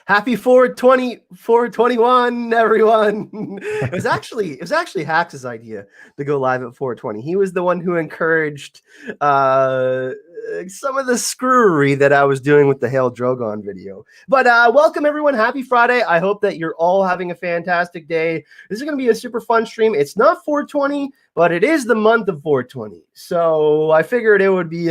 Happy 421, everyone. It was actually Hax's idea to go live at 420. He was the one who encouraged some of the screwery that I was doing with the Hale Drogon video. But welcome everyone. Happy Friday. I hope that you're all having a fantastic day. This is going to be a super fun stream. It's not 420, but it is the month of 420. So I figured it would be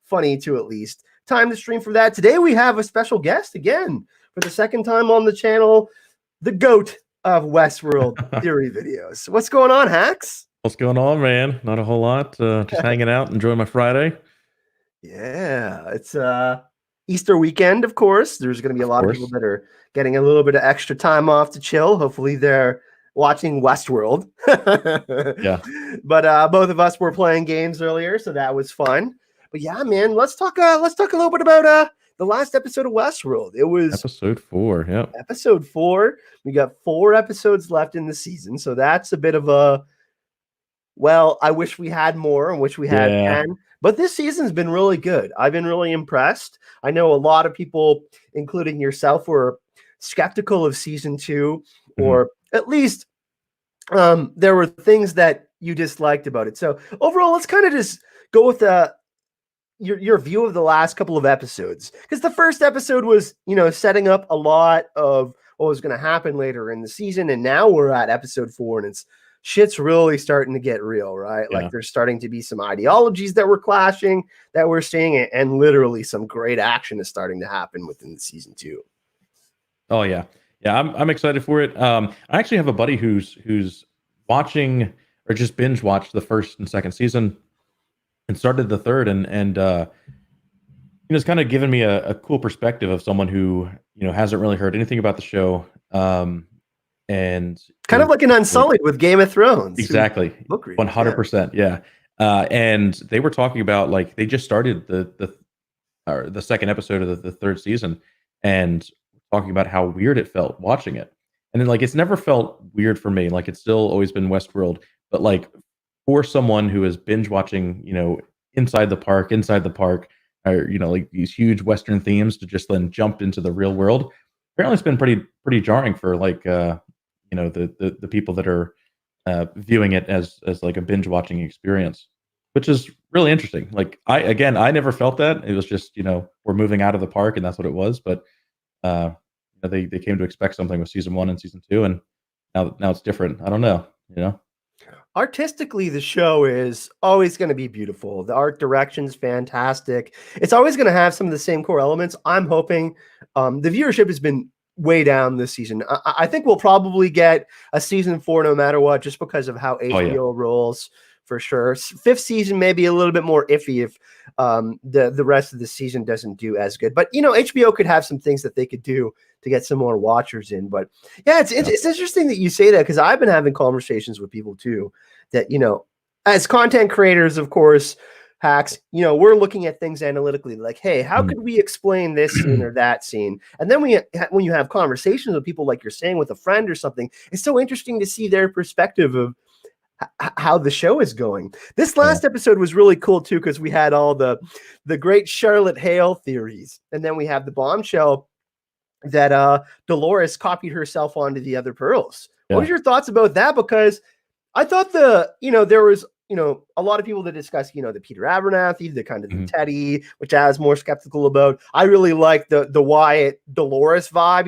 funny to at least time to stream for that. Today we have a special guest again for the second time on the channel, the GOAT of Westworld theory videos. What's going on, Hax? What's going on, man? Not a whole lot. Just hanging out, enjoying my Friday. Yeah, it's Easter weekend, of course. There's going to be a lot of people that are getting a little bit of extra time off to chill. Hopefully they're watching Westworld. Yeah. But both of us were playing games earlier, so that was fun. But yeah, man, let's talk a little bit about the last episode of Westworld. It was episode 4. Yep. Episode 4. We got 4 episodes left in the season, so that's a bit of a I wish we had more and wish we had 10. But this season's been really good. I've been really impressed. I know a lot of people, including yourself, were skeptical of season 2, or at least there were things that you disliked about it. So overall, let's kind of just go with your view of the last couple of episodes, because the first episode was, setting up a lot of what was going to happen later in the season, and now we're at episode 4, and shit's really starting to get real, right? Yeah. Like there's starting to be some ideologies that were clashing that we're seeing, and literally some great action is starting to happen within the season 2. Oh yeah, I'm excited for it. I actually have a buddy who's watching or just binge watched the first and second season and started the third, and it's kind of given me a cool perspective of someone who hasn't really heard anything about the show, and kind of like an Unsullied with Game of Thrones. Exactly, 100%. Yeah, and they were talking about, like, they just started the second episode of the third season, and talking about how weird it felt watching it, and then, like, it's never felt weird for me. Like, it's still always been Westworld, but like, for someone who is binge watching, inside the park, or like these huge Western themes, to just then jump into the real world, apparently it's been pretty jarring for, like, the people that are viewing it as like a binge watching experience, which is really interesting. Like, I never felt that. It was just, we're moving out of the park, and that's what it was. But they came to expect something with season 1 and season 2, and now it's different. I don't know, Artistically, the show is always going to be beautiful. The art direction's fantastic. It's always going to have some of the same core elements. I'm hoping the viewership has been way down this season. I think we'll probably get a season 4 no matter what, just because of how HBO rolls, for sure. 5th season may be a little bit more iffy if the rest of the season doesn't do as good. But, HBO could have some things that they could do to get some more watchers in. But yeah, it's interesting that you say that, because I've been having conversations with people too that, as content creators, of course, Hax, we're looking at things analytically, like, hey, how could we explain this scene or that scene? And then when you have conversations with people, like you're saying, with a friend or something, it's so interesting to see their perspective of how the show is going. This last episode was really cool too, because we had all the great Charlotte Hale theories, and then we have the bombshell that Dolores copied herself onto the other pearls. What was your thoughts about that? Because I thought there was a lot of people that discuss, the Peter Abernathy, the kind of the Teddy, which I was more skeptical about. I really like the Wyatt Dolores vibe,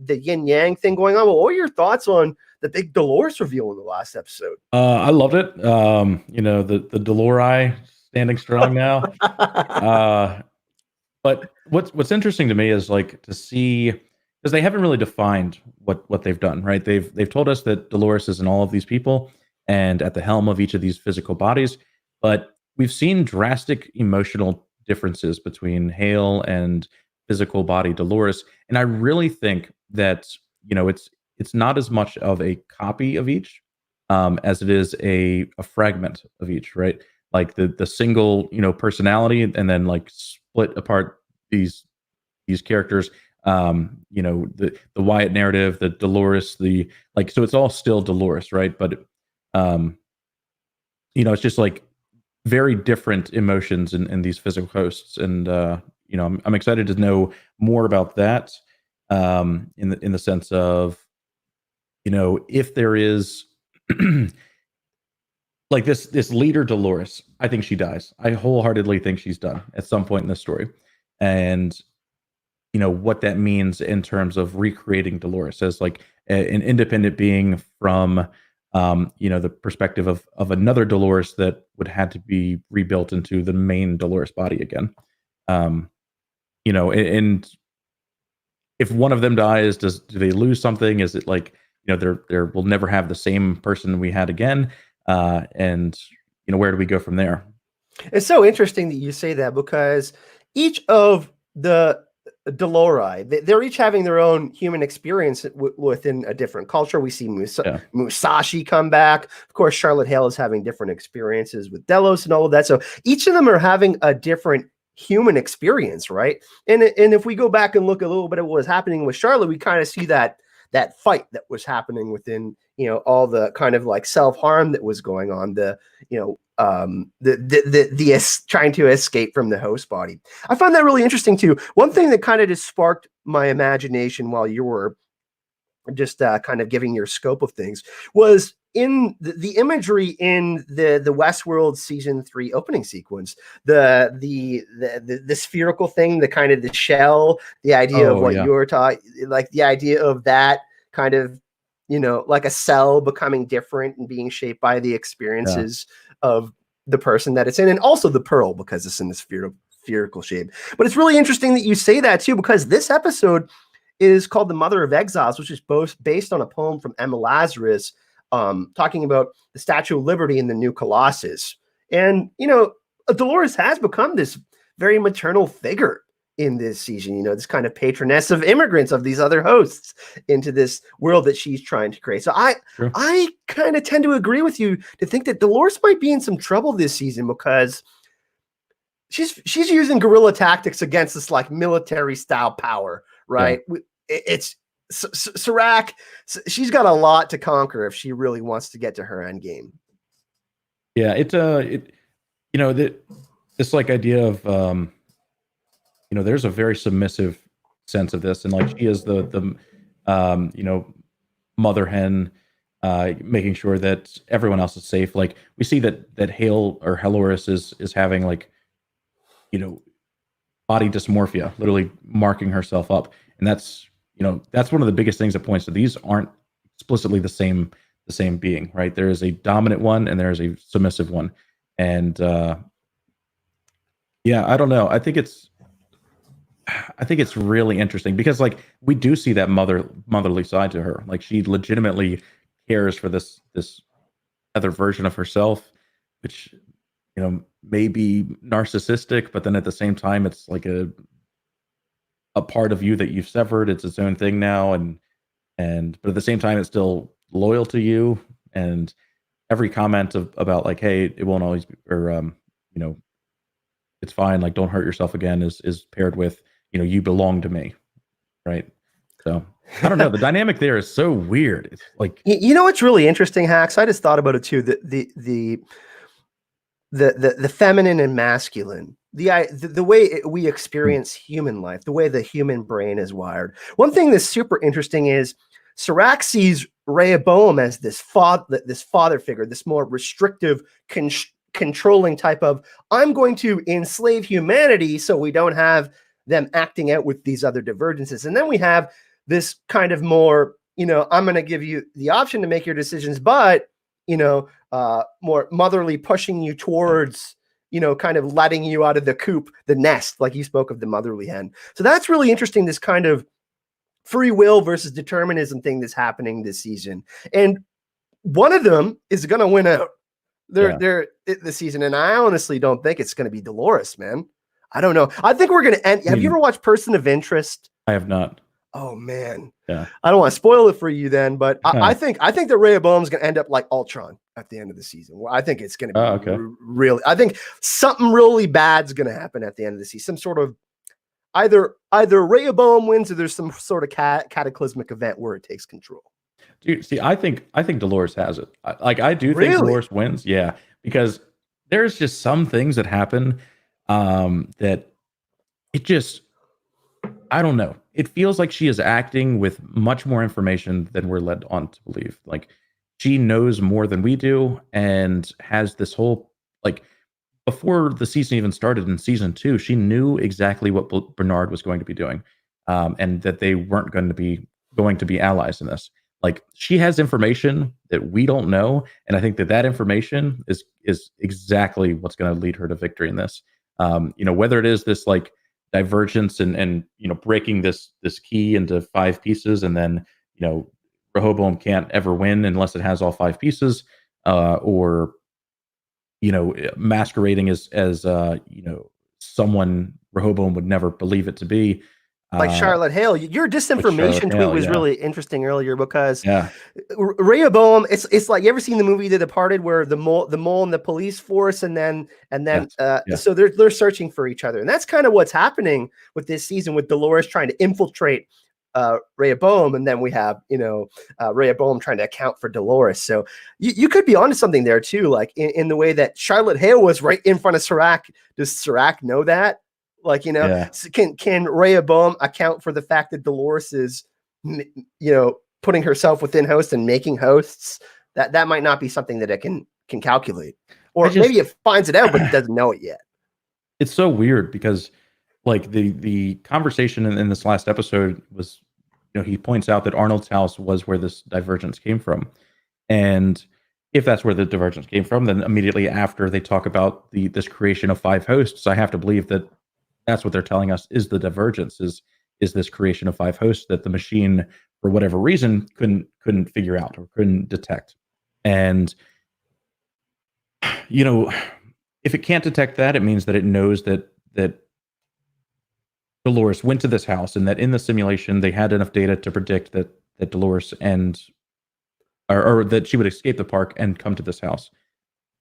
the yin yang thing going on. Well, what are your thoughts on the big Dolores reveal in the last episode? I loved it. The Dolores standing strong now. But what's interesting to me is, like, to see, because they haven't really defined what they've done, right? They've told us that Dolores is in all of these people and at the helm of each of these physical bodies, but we've seen drastic emotional differences between Hale and physical body Dolores, and I really think that it's not as much of a copy of each as it is a fragment of each, right? Like the single personality, and then, like, split apart these characters. The Wyatt narrative, the Dolores, so it's all still Dolores, right? But it's just, like, very different emotions in these physical hosts, and I'm excited to know more about that, in the sense of, if there is like this leader Dolores, I think she dies. I wholeheartedly think she's done at some point in the story, and what that means in terms of recreating Dolores as like an independent being from the perspective of another Dolores that would have to be rebuilt into the main Dolores body again. And if one of them dies, do they lose something? Is it like, there will never have the same person we had again? And where do we go from there? It's so interesting that you say that, because each of the Dolores, they're each having their own human experience within a different culture. We see Musashi come back. Of course, Charlotte Hale is having different experiences with Delos and all of that. So each of them are having a different human experience, right? And if we go back and look a little bit at what was happening with Charlotte, we kind of see that fight that was happening within, all the kind of like self-harm that was going on, the trying to escape from the host body. I found that really interesting too. One thing that kind of just sparked my imagination while you were just kind of giving your scope of things was in the imagery in the Westworld season 3 opening sequence, the spherical thing, the kind of the shell, the idea of what you were talking, like the idea of that kind of, like a cell becoming different and being shaped by the experiences of the person that it's in, and also the pearl because it's in the spherical shape. But it's really interesting that you say that too, because this episode is called The Mother of Exiles, which is both based on a poem from Emma Lazarus, talking about the Statue of Liberty in the New Colossus. And, Dolores has become this very maternal figure in this season, this kind of patroness of immigrants, of these other hosts into this world that she's trying to create. So I kind of tend to agree with you to think that Dolores might be in some trouble this season, because she's using guerrilla tactics against this like military style power, right? Yeah. It's Serac. She's got a lot to conquer if she really wants to get to her end game. Yeah, this like idea of there's a very submissive sense of this, and like she is the mother hen, making sure that everyone else is safe. Like we see that Hale or Dolores is having like body dysmorphia, literally marking herself up, and that's one of the biggest things that points to these aren't explicitly the same being, right? There is a dominant one and there is a submissive one, and I don't know. I think it's really interesting because like we do see that motherly side to her. Like she legitimately cares for this other version of herself, which may be narcissistic, but then at the same time it's like a part of you that you've severed. It's its own thing now, but at the same time it's still loyal to you. And every comment about like, hey, it won't always be, or it's fine, like don't hurt yourself again, is paired with you belong to me, right? So I don't know. The dynamic there is so weird. It's like, what's really interesting, Hax? I just thought about it too. The feminine and masculine, the way we experience human life, the way the human brain is wired. One thing that's super interesting is Serac sees Rehoboam as this father figure, this more restrictive, controlling type of, I'm going to enslave humanity so we don't have them acting out with these other divergences. And then we have this kind of more, I'm going to give you the option to make your decisions, but, more motherly, pushing you towards, kind of letting you out of the coop, the nest, like you spoke of the motherly hen. So that's really interesting, this kind of free will versus determinism thing that's happening this season. And one of them is going to win out this season. And I honestly don't think it's going to be Dolores, man. I don't know. I think we're going to end. Have you ever watched Person of Interest? I have not. Oh man. Yeah. I don't want to spoil it for you then, but I think that Rehoboam's going to end up like Ultron at the end of the season. Well, I think it's going to be really, I think something really bad's going to happen at the end of the season. Some sort of either Rehoboam wins or there's some sort of cataclysmic event where it takes control. Dude, see, I think Dolores has it. I do think Dolores wins. Yeah, because there's just some things that happen that it just, I don't know. It feels like she is acting with much more information than we're led on to believe. Like she knows more than we do and has this whole like before the season even started in season 2, she knew exactly what Bernard was going to be doing, and that they weren't going to be allies in this. Like she has information that we don't know, and I think that that information is exactly what's going to lead her to victory in this. Whether it is this like divergence and breaking this key into 5 pieces, and then Rehoboam can't ever win unless it has all 5 pieces, or masquerading as someone Rehoboam would never believe it to be. Like Uh, Charlotte Hale, your like Charlotte disinformation tweet Hale, was yeah, really interesting earlier because yeah, Rehoboam, it's like you ever seen the movie The Departed where the mole and the police force and then yes, yeah, so they're searching for each other, and that's kind of what's happening with this season with Dolores trying to infiltrate Rehoboam, and then we have Rehoboam trying to account for Dolores. So you could be onto something there too, like in the way that Charlotte Hale was right in front of Serac. Does Serac know that? Like, yeah. can Rehoboam account for the fact that Dolores is, putting herself within hosts and making hosts? That might not be something that it can calculate, I or maybe just it finds it out, but it doesn't know it yet. it's so weird because like the conversation in this last episode was, he points out that Arnold's house was where this divergence came from. And if that's where the divergence came from, then immediately after they talk about this creation of 5 hosts, I have to believe that that's what they're telling us is the divergence is this creation of 5 hosts that the machine, for whatever reason, couldn't figure out or couldn't detect. And if it can't detect that, it means that it knows that Dolores went to this house and that in the simulation they had enough data to predict that Dolores and or that she would escape the park and come to this house,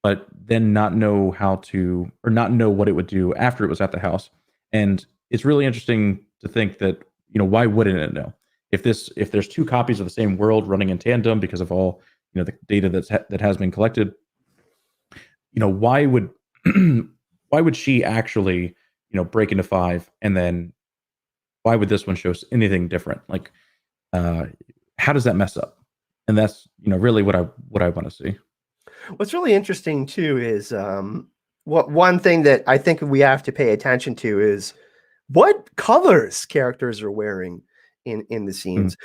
but then not know how to or not know what it would do after it was at the house. And it's really interesting to think that, why wouldn't it know? If there's 2 copies of the same world running in tandem because of all, the data that has been collected, why would why would she actually, break into 5, and then why would this one show anything different? Like how does that mess up? And that's, really what I want to see. What's really interesting too is what one thing that I think we have to pay attention to is what colors characters are wearing in the Mm, scenes.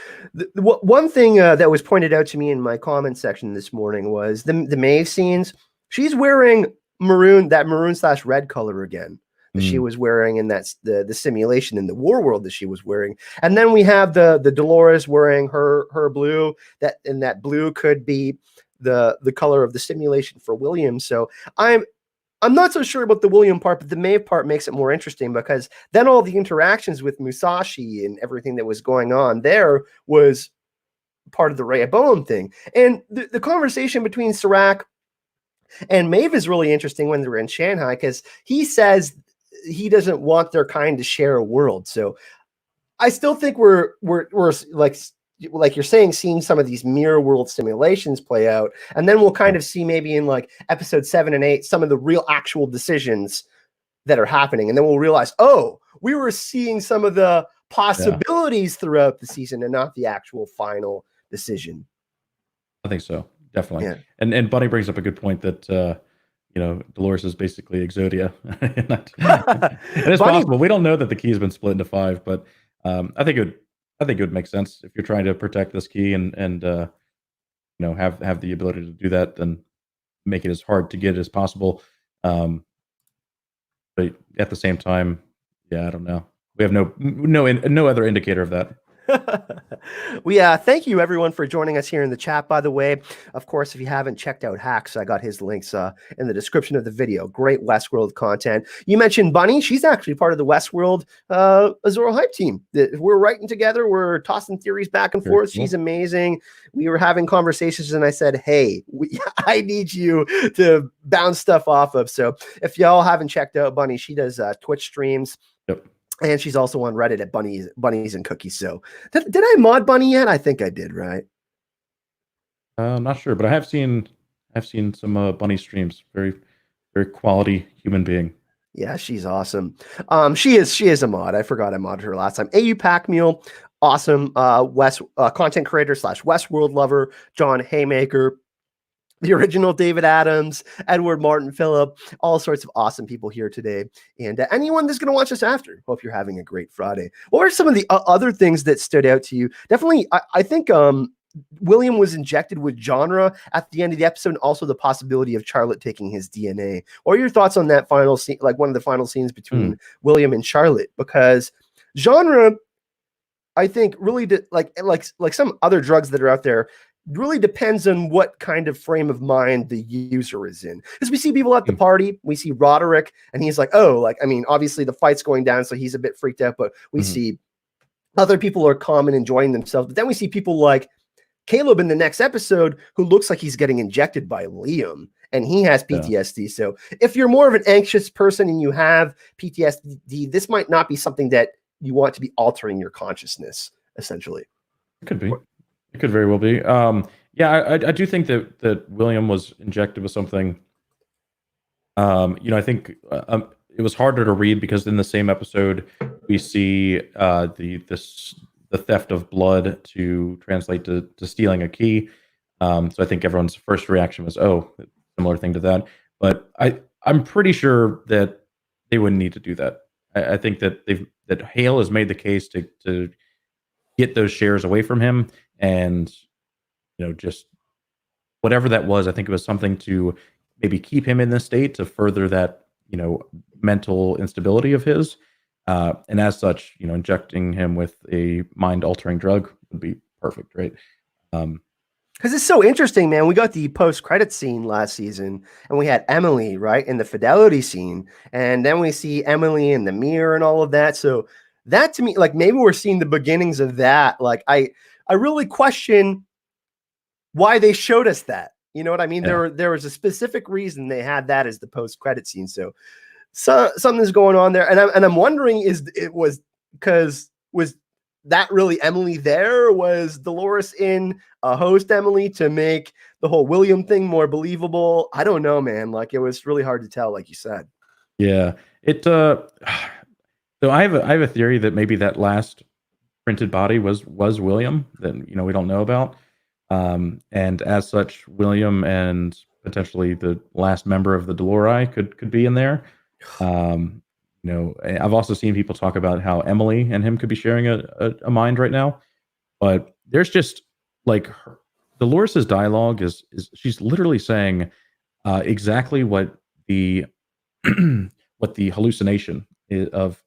One thing that was pointed out to me in my comment section this morning was the Maeve scenes. She's wearing maroon/red color again that she mm, was wearing, and that's the simulation in the war world that she was wearing. And then we have the Dolores wearing her blue, that blue could be the color of the simulation for William. So I'm not so sure about the William part, but the Maeve part makes it more interesting because then all the interactions with Musashi and everything that was going on there was part of the Rehoboam thing. And the conversation between Serac and Maeve is really interesting when they're in Shanghai because he says he doesn't want their kind to share a world. So I still think we're like you're saying, seeing some of these mirror world simulations play out, and then we'll kind yeah, of see maybe in like episode 7 and 8 some of the real actual decisions that are happening, and then we'll realize, oh, we were seeing some of the yeah. possibilities throughout the season and not the actual final decision. I think so, definitely. Yeah. And Bunny brings up a good point that Dolores is basically Exodia, and it's Bunny possible we don't know that the key has been split into 5, but I think it would make sense if you're trying to protect this key and have the ability to do that, then make it as hard to get as possible. Um, but at the same time, yeah, I don't know. We have no other indicator of that. we thank you everyone for joining us here in the chat. By the way, of course, if you haven't checked out Hax, I got his links in the description of the video. Great Westworld content. You mentioned Bunny. She's actually part of the Westworld Azora hype team. We're writing together. We're tossing theories back and Very forth. cool. She's amazing. We were having conversations, and I said, hey, I need you to bounce stuff off of. So if y'all haven't checked out Bunny, she does Twitch streams. Yep. And she's also on Reddit at Bunnies and Cookies. So did I mod Bunny yet? I think I did, right? I'm not sure, but I've seen some Bunny streams. Very, very quality human being. Yeah, she's awesome. She is a mod. I forgot I modded her last time. AU Pack Mule, awesome. West content creator slash Westworld lover, John Haymaker, the original David Adams, Edward Martin Phillip, all sorts of awesome people here today. And anyone that's going to watch us after, hope you're having a great Friday. What are some of the other things that stood out to you? Definitely, I think William was injected with genre at the end of the episode, and also the possibility of Charlotte taking his DNA. What are your thoughts on that final scene, like one of the final scenes between William and Charlotte? Because genre, I think, really like some other drugs that are out there, really depends on what kind of frame of mind the user is in. Because we see people at the party, we see Roderick, and he's like, oh, like, I mean, obviously the fight's going down, so he's a bit freaked out, but we see other people are calm and enjoying themselves. But then we see people like Caleb in the next episode, who looks like he's getting injected by Liam, and he has PTSD. Yeah. So if you're more of an anxious person and you have PTSD, this might not be something that you want to be altering your consciousness, essentially. It could be. It could very well be. Yeah, I do think that William was injected with something. I think it was harder to read because in the same episode we see the theft of blood to translate to stealing a key. So I think everyone's first reaction was, oh, similar thing to that. But I'm pretty sure that they wouldn't need to do that. I think that Hale has made the case to get those shares away from him, and just whatever that was. I think it was something to maybe keep him in this state to further that mental instability of his. And as such, injecting him with a mind-altering drug would be perfect, right? Because it's so interesting, man. We got the post-credit scene last season, and we had Emily, right, in the fidelity scene, and then we see Emily in the mirror and all of that. So that, to me, like, maybe we're seeing the beginnings of that. Like, I really question why they showed us that. You know what I mean? Yeah. There was a specific reason they had that as the post-credit scene. So something's going on there, and I'm wondering, was that really Emily there? Or was Dolores in a host Emily to make the whole William thing more believable? I don't know, man. Like, it was really hard to tell, like you said. Yeah, so I have a theory that maybe that last printed body was William that we don't know about, and as such, William and potentially the last member of the Dolores could be in there. I've also seen people talk about how Emily and him could be sharing a mind right now, but there's just like Dolores's dialogue is she's literally saying exactly what the what the hallucination of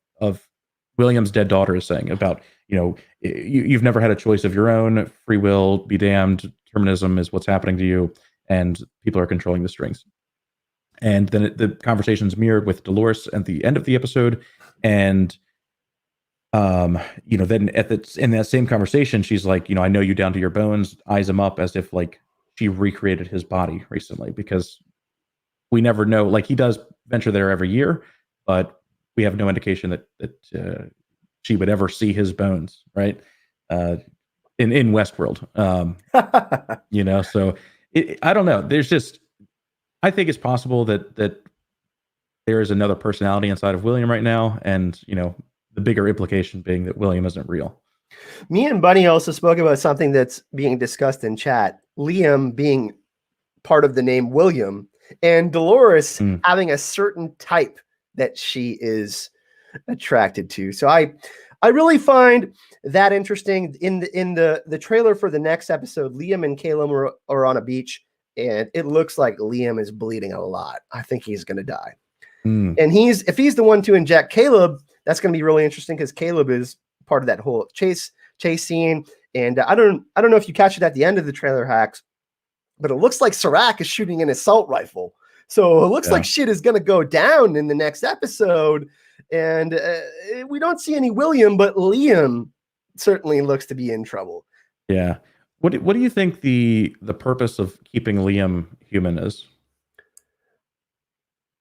William's dead daughter is saying about you've never had a choice of your own, free will, be damned, determinism is what's happening to you, and people are controlling the strings. And then the conversation's mirrored with Dolores at the end of the episode, and then in that same conversation, she's like, I know you down to your bones, eyes him up as if like she recreated his body recently, because we never know. Like, he does venture there every year, but we have no indication that she would ever see his bones, right? In Westworld, So I don't know. There's just. I think it's possible that there is another personality inside of William right now, and the bigger implication being that William isn't real. Me and Bunny also spoke about something that's being discussed in chat. Liam being part of the name William, and Dolores having a certain type that she is attracted to. So I really find that interesting. In the trailer for the next episode, Liam and Caleb are on a beach. And it looks like Liam is bleeding a lot. I think he's going to die. And if he's the one to inject Caleb, that's going to be really interesting, because Caleb is part of that whole chase scene. And I don't know if you catch it at the end of the trailer, Hax, but it looks like Serac is shooting an assault rifle. So it looks like shit is going to go down in the next episode. And we don't see any William, but Liam certainly looks to be in trouble. Yeah. What do you think the purpose of keeping Liam human is?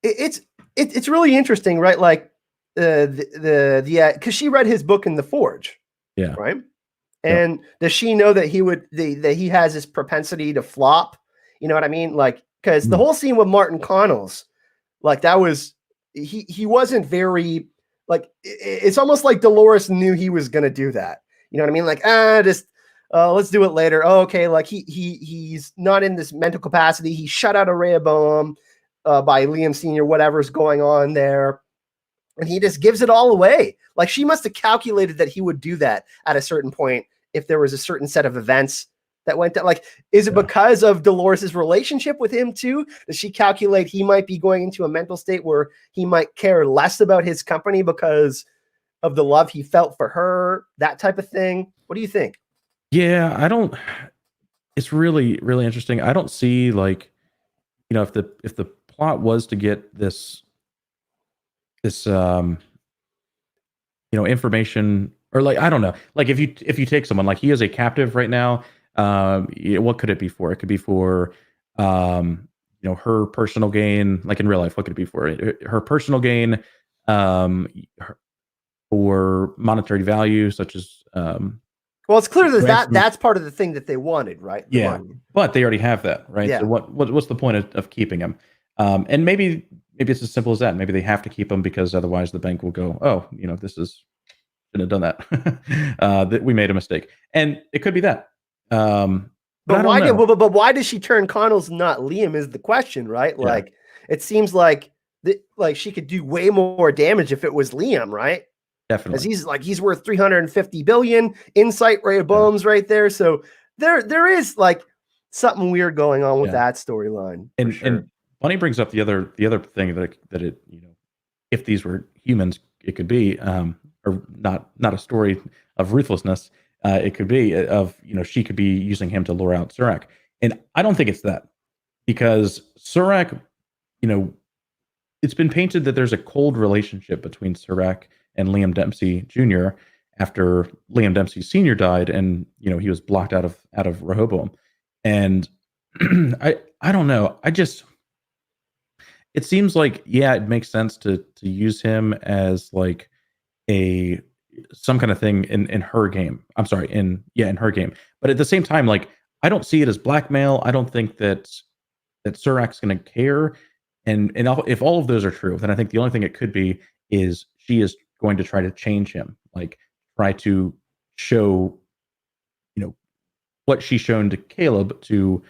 It's really interesting, right? Like because she read his book in the Forge, right? And does she know that he has this propensity to flop? You know what I mean? Like, because the whole scene with Martin Connells, like, that was he wasn't very like it's almost like Dolores knew he was gonna do that. You know what I mean? Like just let's do it later. Oh, okay, like he's not in this mental capacity. He shut out a Rehoboam by Liam Sr. Whatever's going on there, and he just gives it all away. Like she must have calculated that he would do that at a certain point if there was a certain set of events that went down. Like, is it because of Dolores's relationship with him too? Does she calculate he might be going into a mental state where he might care less about his company because of the love he felt for her? That type of thing. What do you think? Yeah, I don't. It's really, really interesting. I don't see like, if the plot was to get this information, or like, I don't know, like if you take someone like he is a captive right now, what could it be for? It could be for her personal gain, like in real life. What could it be for? Her personal gain, for monetary value, such as well, it's clear that's part of the thing that they wanted, right? The money. But they already have that, right? Yeah. So what's the point of keeping him? And maybe it's as simple as that. Maybe they have to keep him because otherwise the bank will go, oh, this is shouldn't have done that. That we made a mistake, and it could be that. But why does she turn Connell's not Liam is the question, right? Yeah. Like it seems like she could do way more damage if it was Liam, right? Definitely. Because he's worth 350 billion. Insight Rehoboam's right there. So there is like something weird going on with that storyline. And Bunny brings up the other thing that it if these were humans, it could be or not a story of ruthlessness. It could be of she could be using him to lure out Serac, and I don't think it's that, because Serac, it's been painted that there's a cold relationship between Serac and Liam Dempsey Jr. after Liam Dempsey Sr. died, and he was blocked out of Rehoboam, and I don't know. It seems like it makes sense to use him as like some kind of thing in her game. I'm sorry, in her game. But at the same time, like I don't see it as blackmail. I don't think that Serac's going to care. And if all of those are true, then I think the only thing it could be is she is going to try to change him, like try to show, what she's shown to Caleb to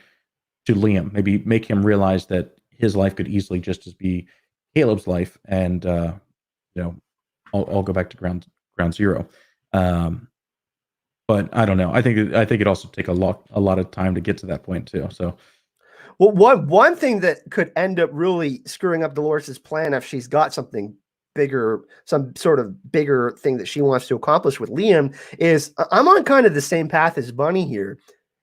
Liam, maybe make him realize that his life could easily just as be Caleb's life, and I'll go back to ground zero. But I don't know. I think it also take a lot of time to get to that point too. So, well, one thing that could end up really screwing up Dolores's plan if she's got something bigger, some sort of bigger thing that she wants to accomplish with Liam, is I'm on kind of the same path as Bunny here.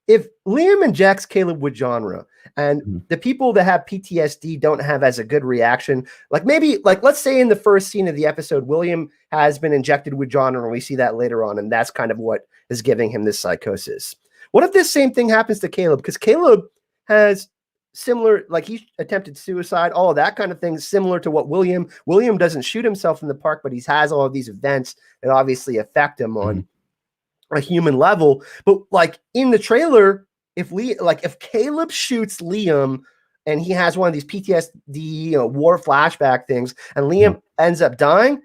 If Liam injects Caleb with genre, and the people that have PTSD don't have as a good reaction, like maybe, like let's say in the first scene of the episode, William has been injected with genre, and we see that later on, and that's kind of what is giving him this psychosis. What if this same thing happens to Caleb? Because Caleb has similar, like he attempted suicide, all of that kind of thing, similar to what William doesn't shoot himself in the park, but he has all of these events that obviously affect him on a human level. But like in the trailer, if Caleb shoots Liam and he has one of these PTSD, war flashback things, and Liam ends up dying,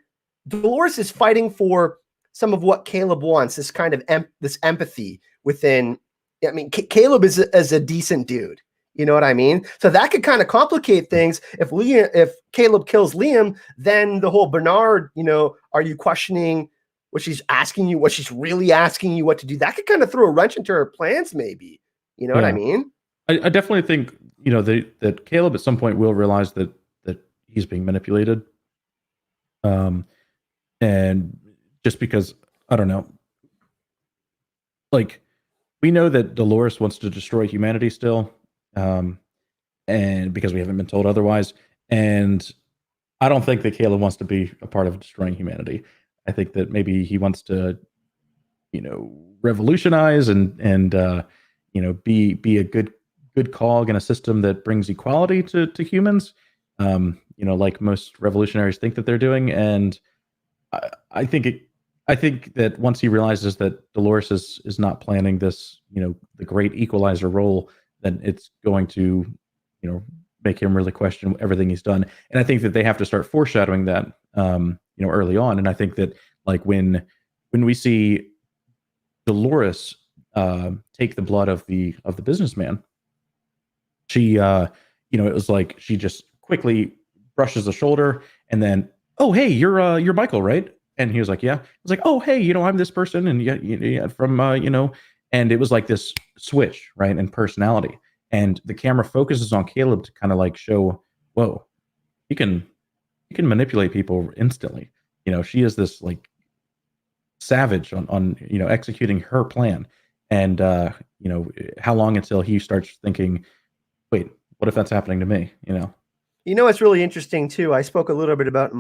Dolores is fighting for some of what Caleb wants, this kind of this empathy within. I mean, Caleb is a decent dude. You know what I mean? So that could kind of complicate things. If Caleb kills Liam, then the whole Bernard, are you questioning what she's asking you, what she's really asking you what to do? That could kind of throw a wrench into her plans, maybe. You know what I mean? I definitely think, that Caleb at some point will realize that he's being manipulated. And just because, I don't know, like we know that Dolores wants to destroy humanity still. And because we haven't been told otherwise, and I don't think that Caleb wants to be a part of destroying humanity. I think that maybe he wants to, revolutionize and be a good cog in a system that brings equality to humans. Like most revolutionaries think that they're doing. And I think that once he realizes that Dolores is not planning this, the great equalizer role, then it's going to, make him really question everything he's done. And I think that they have to start foreshadowing that, early on. And I think that like when we see Dolores take the blood of the businessman, she it was like she just quickly brushes the shoulder and then, oh hey, you're Michael, right? And he was like, yeah. It's like, oh hey, I'm this person, and yeah from and it was like this switch, right, in personality. And the camera focuses on Caleb to kind of like show, whoa, he can manipulate people instantly. She is this like savage on executing her plan. And how long until he starts thinking, wait, what if that's happening to me? It's really interesting too. I spoke a little bit about in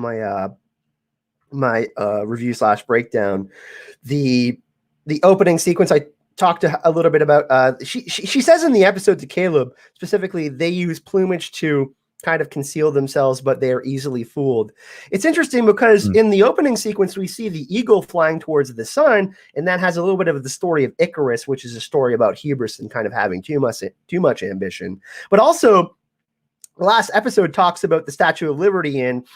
my review / breakdown the opening sequence. I talked a little bit about. She says in the episode to Caleb specifically, they use plumage to kind of conceal themselves, but they are easily fooled. It's interesting because in the opening sequence, we see the eagle flying towards the sun, and that has a little bit of the story of Icarus, which is a story about hubris and kind of having too much ambition. But also, the last episode talks about the Statue of Liberty and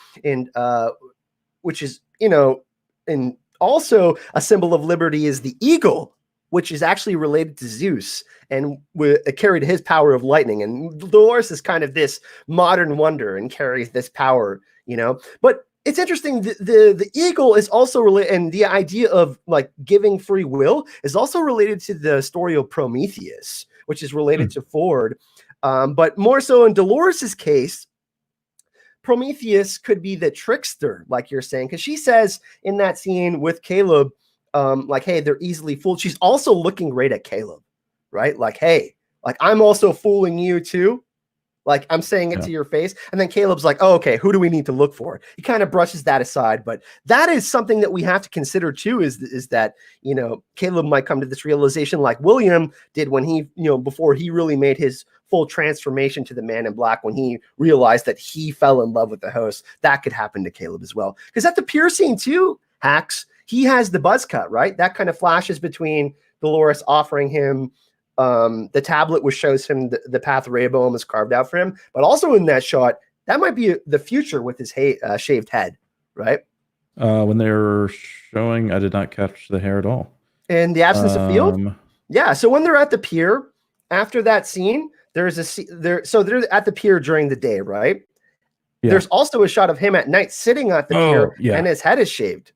which is, and also a symbol of liberty is the eagle, which is actually related to Zeus and carried his power of lightning. And Dolores is kind of this modern wonder and carries this power, But it's interesting. The eagle is also related, and the idea of like giving free will is also related to the story of Prometheus, which is related to Ford. But more so in Dolores's case, Prometheus could be the trickster, like you're saying, because she says in that scene with Caleb, like, hey, they're easily fooled. She's also looking right at Caleb, right? Like, hey, like I'm also fooling you too. Like I'm saying it to your face. And then Caleb's like, oh, okay, who do we need to look for? He kind of brushes that aside. But that is something that we have to consider too, is that, Caleb might come to this realization like William did when he, before he really made his full transformation to the Man in Black, when he realized that he fell in love with the host. That could happen to Caleb as well. Because at the pier scene too, Hax, he has the buzz cut, right? That kind of flashes between Dolores offering him the tablet, which shows him the path Rehoboam is carved out for him. But also in that shot, that might be the future with his shaved head, right? When they were showing, I did not catch the hair at all. In the absence of Field? Yeah, so when they're at the pier, after that scene, so they're at the pier during the day, right? Yeah. There's also a shot of him at night sitting at the pier, and his head is shaved.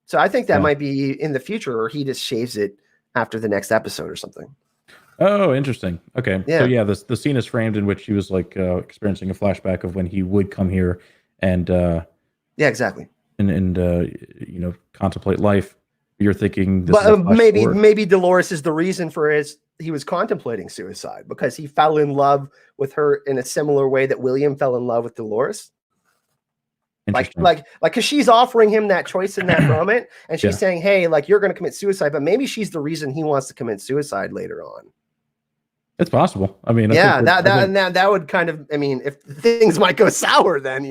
So I think that might be in the future, or he just shaves it after the next episode or something. Oh, interesting. Okay. Yeah. So yeah, the scene is framed in which he was like experiencing a flashback of when he would come here and yeah, exactly. And contemplate life. You're thinking this but maybe Dolores is the reason for he was contemplating suicide because he fell in love with her in a similar way that William fell in love with Dolores. Like, because she's offering him that choice in that moment, and she's saying, "Hey, like you're going to commit suicide," but maybe she's the reason he wants to commit suicide later on. It's possible. I mean, that would kind of. I mean, if things might go sour, then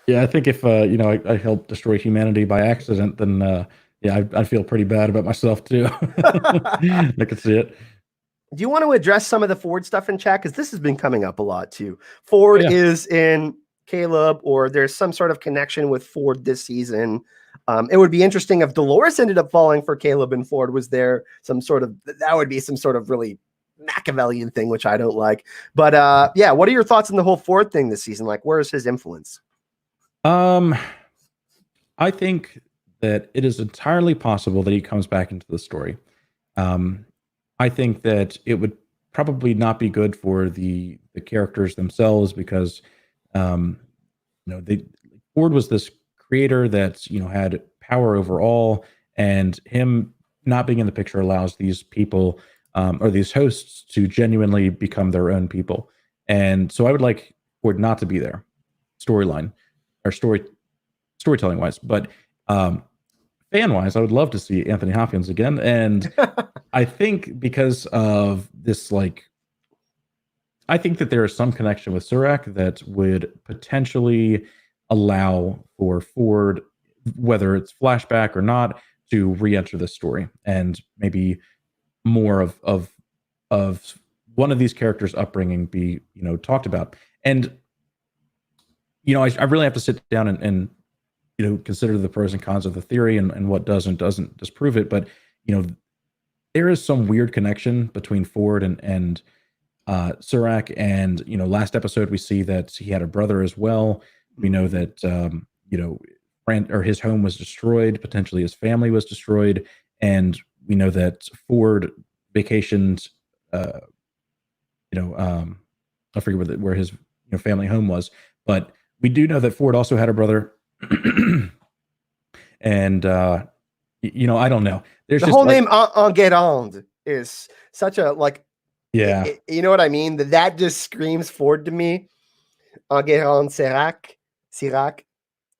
Yeah, I think if I helped destroy humanity by accident, then I feel pretty bad about myself too. I can see it. Do you want to address some of the Ford stuff in chat? Because this has been coming up a lot too. Ford is in Caleb, or there's some sort of connection with Ford this season. It would be interesting if Dolores ended up falling for Caleb and Ford was there that would be some sort of really Machiavellian thing, which I don't like. But what are your thoughts on the whole Ford thing this season? Like, where's his influence? I think that it is entirely possible that he comes back into the story. I think that it would probably not be good for the characters themselves because Ford was this creator that had power over all, and him not being in the picture allows these people or these hosts to genuinely become their own people. And so I would like Ford not to be there, storytelling wise, but fan wise, I would love to see Anthony Hopkins again. And I think because of this, I think that there is some connection with Serac that would potentially allow for Ford, whether it's flashback or not, to re-enter this story and maybe more of one of these characters' upbringing be talked about. And I really have to sit down and consider the pros and cons of the theory and what does and doesn't disprove it. But there is some weird connection between Ford and Serac. And last episode we see that he had a brother as well. We know that his home was destroyed, potentially his family was destroyed, and we know that Ford vacationed. I forget where his family home was, but we do know that Ford also had a brother. And I don't know. There's the just whole name Enguerrand is such a yeah. You know what I mean? That just screams Ford to me. Enguerrand Serac.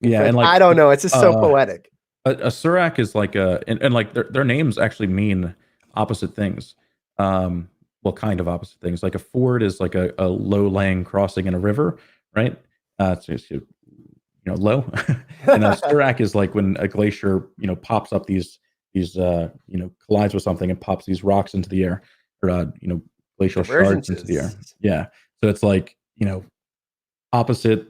Yeah, and I don't know. It's just so poetic. A Serac is like and like their names actually mean opposite things. Well, kind of opposite things. Like a ford is like a low-lying crossing in a river, right? It's low. And a Serac is like when a glacier, pops up these collides with something and pops these rocks into the air, or glacial shards into the air. Yeah. So it's like, opposite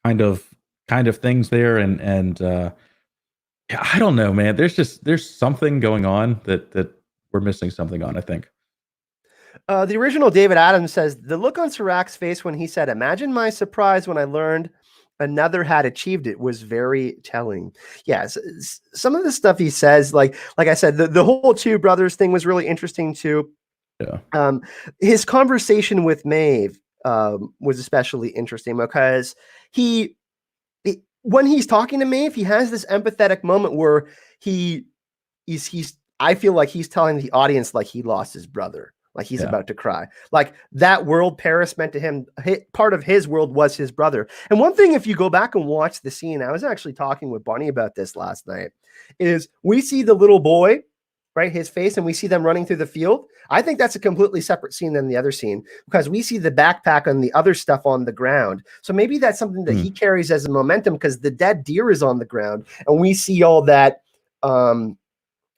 kind of things there. And I don't know, man. There's something going on that we're missing something on, I think. The original David Adams says the look on Serac's face when he said, "Imagine my surprise when I learned another had achieved it," was very telling. Yes, some of the stuff he says, like I said, the whole two brothers thing was really interesting too. Yeah. His conversation with Maeve was especially interesting because when he's talking to Maeve, he has this empathetic moment where he's I feel like he's telling the audience like he lost his brother. Like he's about to cry. Like that world Paris meant to him, part of his world was his brother. And one thing, if you go back and watch the scene, I was actually talking with Bonnie about this last night, is we see the little boy, right, his face, and we see them running through the field. I think that's a completely separate scene than the other scene because we see the backpack and the other stuff on the ground. So maybe that's something that he carries as a momentum because the dead deer is on the ground and we see all that. And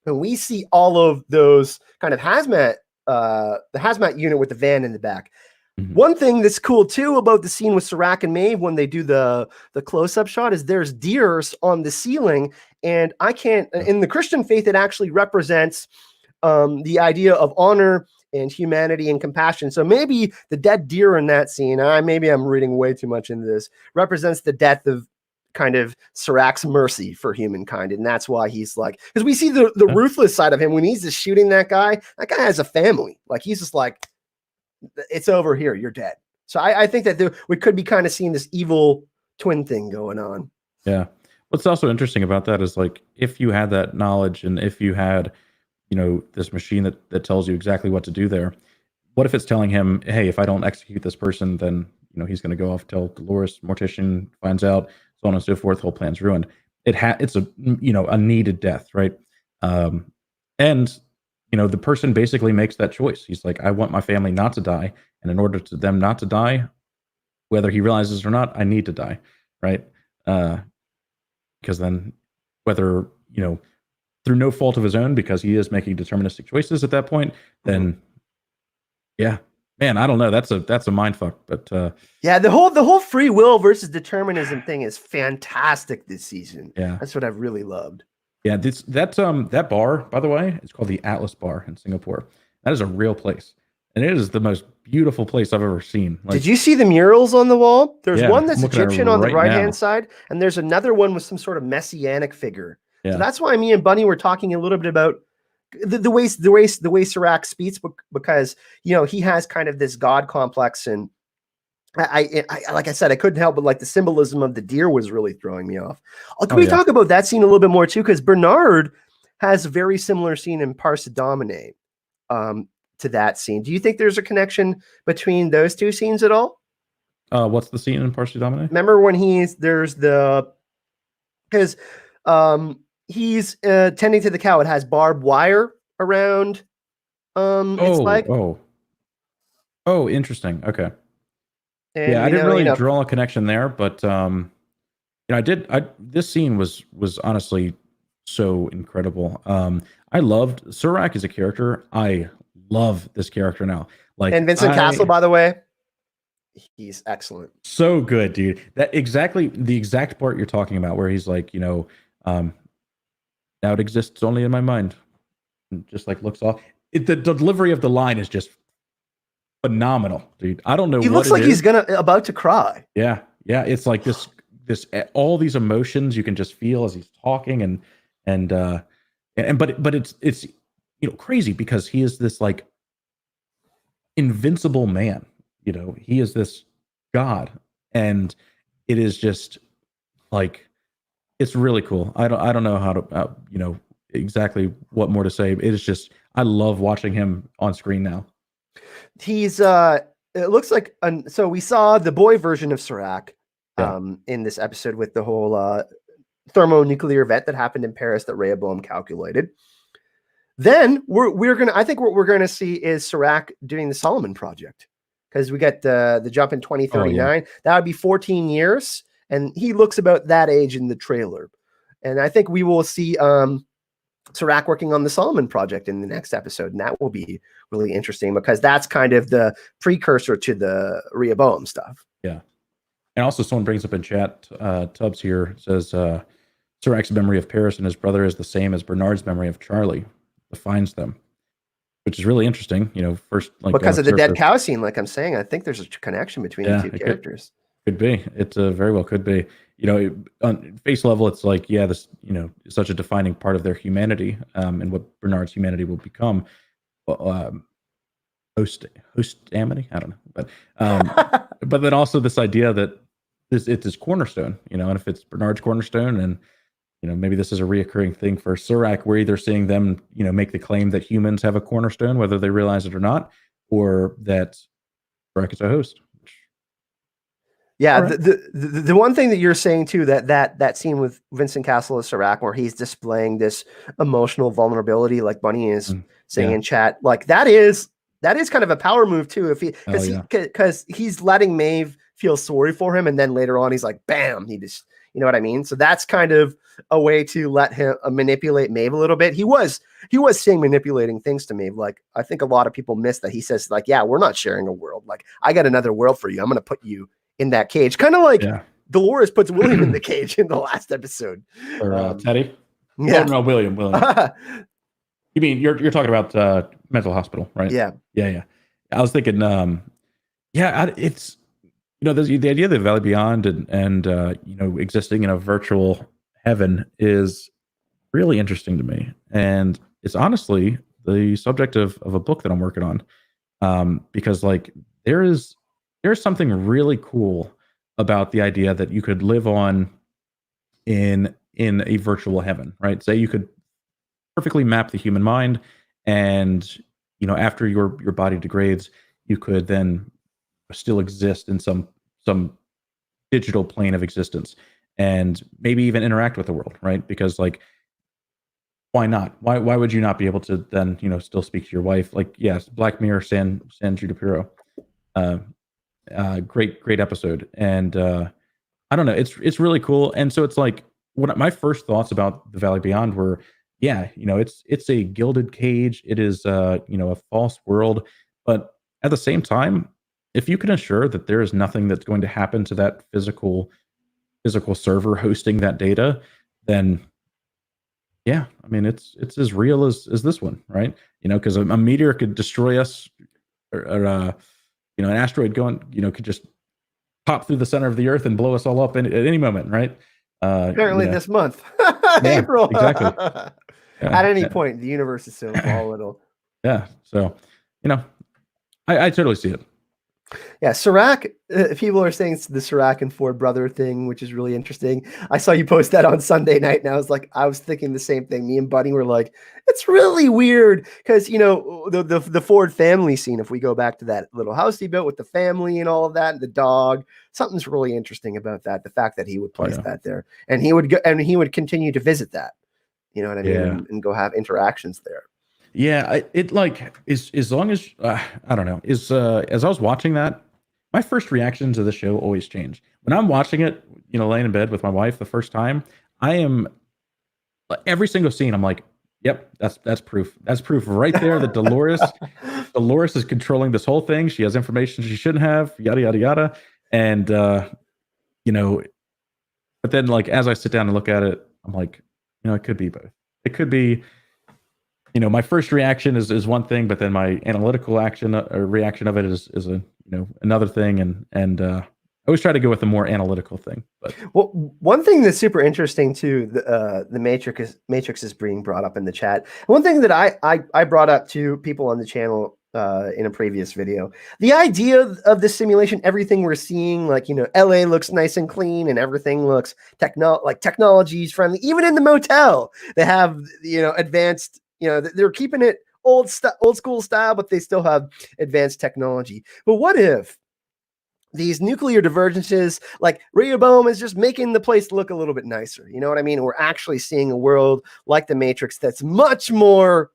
we see all of those kind of hazmat, the hazmat unit with the van in the back. Mm-hmm. One thing that's cool too about the scene with Serac and Maeve when they do the close-up shot is there's deers on the ceiling, and I can't. In the Christian faith, it actually represents the idea of honor and humanity and compassion. So maybe the dead deer in that scene, maybe I'm reading way too much into this, represents the death of kind of Serac's mercy for humankind. And that's why he's like, because we see the ruthless side of him when he's just shooting that guy has a family. Like he's just like, it's over here. You're dead. So I think that we could be kind of seeing this evil twin thing going on. Yeah. What's also interesting about that is like, if you had that knowledge and if you had, this machine that tells you exactly what to do there, what if it's telling him, hey, if I don't execute this person, then, he's going to go off, tell Dolores, Mortician finds out, so on and so forth, whole plan's ruined. It's a, a needed death, right? And the person basically makes that choice. He's like, I want my family not to die, and in order to them not to die, whether he realizes it or not, I need to die, right? Because then, whether through no fault of his own, because he is making deterministic choices at that point, then yeah, man, I don't know. That's a mind fuck. But yeah, the whole free will versus determinism thing is fantastic this season. Yeah, that's what I've really loved. Yeah, that bar, by the way, it's called the Atlas Bar in Singapore. That is a real place, and it is the most beautiful place I've ever seen. Like, did you see the murals on the wall? There's one that's Egyptian on the right right-hand side, and there's another one with some sort of messianic figure. Yeah. So that's why me and Bunny were talking a little bit about the way Serac speaks, because he has kind of this god complex, and I like I said, I couldn't help but like the symbolism of the deer was really throwing me off. Can we talk about that scene a little bit more too? Because Bernard has a very similar scene in Hax Dogma to that scene. Do you think there's a connection between those two scenes at all? What's the scene in Hax Dogma? Remember when he's tending to the cow. It has barbed wire around its leg. Oh, interesting. Okay. And I didn't really draw a connection there, but this scene was honestly so incredible. I loved Serac as a character. I love this character now. Like, and Vincent Castle, by the way. He's excellent. So good, dude. That exactly the exact part you're talking about, where he's like, now it exists only in my mind, and just like looks off. The delivery of the line is just phenomenal, dude. I don't know. He what looks it like is. he's about to cry. Yeah, yeah. It's like this all these emotions you can just feel as he's talking, but it's crazy because he is this like invincible man. He is this god, and it is just like it's really cool. I don't know how to exactly what more to say. It is just I love watching him on screen now. He's it looks like so we saw the boy version of Serac in this episode with the whole thermonuclear event that happened in Paris that Rehoboam calculated. Then I think what we're gonna see is Serac doing the Solomon project, because we got the jump in 2039. Oh, yeah. That would be 14 years, and he looks about that age in the trailer. And I think we will see Serac working on the Solomon project in the next episode, and that will be really interesting because that's kind of the precursor to the Rehoboam stuff. Yeah. And also someone brings up in chat, Tubbs here says Serac's memory of Paris and his brother is the same as Bernard's memory of Charlie, defines them, which is really interesting. First, like because of the dead cow scene, like I'm saying, I think there's a connection between the two characters. Could be. It very well could be. On face level, it's like, yeah, this, is such a defining part of their humanity, and what Bernard's humanity will become. Host amity, I don't know, but but then also this idea that it's his cornerstone, and if it's Bernard's cornerstone, and maybe this is a reoccurring thing for Serac, we're either seeing them, make the claim that humans have a cornerstone, whether they realize it or not, or that Serac is a host. Yeah, right. the one thing that you're saying too, that scene with Vincent Castle as Serac, where he's displaying this emotional vulnerability, like Bunny is saying in chat, like that is kind of a power move too. If because he's letting Maeve feel sorry for him, and then later on he's like, bam, he just, you know what I mean? So that's kind of a way to let him manipulate Maeve a little bit. He was saying manipulating things to Maeve. Like, I think a lot of people miss that he says, like, yeah, we're not sharing a world. Like, I got another world for you. I'm going to put you in that cage. Kind of like Dolores puts William in the cage in the last episode. Or Teddy? Yeah. Oh, no, William. You mean you're talking about mental hospital, right? Yeah. I was thinking, it's there's the idea of the Valley Beyond and existing in a virtual heaven is really interesting to me, and it's honestly the subject of a book that I'm working on, because like there's something really cool about the idea that you could live on in a virtual heaven, right? Say you could perfectly map the human mind, and after your body degrades, you could then still exist in some digital plane of existence, and maybe even interact with the world, right? Because like, why not? Why would you not be able to then still speak to your wife? Like, yes, Black Mirror, San Junipero, great episode, and I don't know, it's really cool. And so it's like, what my first thoughts about the Valley Beyond were, it's a gilded cage. It is a false world, but at the same time, if you can assure that there is nothing that's going to happen to that physical server hosting that data, then yeah, I mean it's as real as this one, right? Because a meteor could destroy us, or an asteroid could just pop through the center of the Earth and blow us all up at any moment, right? Apparently this month, yeah, April. Exactly. At any point, the universe is so volatile. Yeah, so I totally see it. Yeah, Serac. People are saying it's the Serac and Ford brother thing, which is really interesting. I saw you post that on Sunday night, and I was thinking the same thing. Me and Buddy were like, it's really weird because the Ford family scene. If we go back to that little house he built with the family and all of that, and the dog, something's really interesting about that. The fact that he would place that there, and he would go, and he would continue to visit that. You know what I mean, and go have interactions there. Yeah, it like is as long as I don't know, as I was watching that, my first reaction to the show always change. When I'm watching it, laying in bed with my wife the first time, I am every single scene. I'm like, yep, that's proof. That's proof right there that Dolores Dolores is controlling this whole thing. She has information she shouldn't have, yada yada yada. And you know, but then like as I sit down and look at it, I'm like, it could be both. It could be, my first reaction is one thing, but then my analytical action or reaction of it is a another thing, and I always try to go with the more analytical thing. But well, one thing that's super interesting too, the Matrix is being brought up in the chat. One thing that I brought up to people on the channel in a previous video, the idea of the simulation, everything we're seeing, like LA looks nice and clean, and everything looks technology's friendly. Even in the motel, they have advanced. They're keeping it old school style, but they still have advanced technology. But what if these nuclear divergences, like Rehoboam, is just making the place look a little bit nicer? You know what I mean? We're actually seeing a world like the Matrix that's much more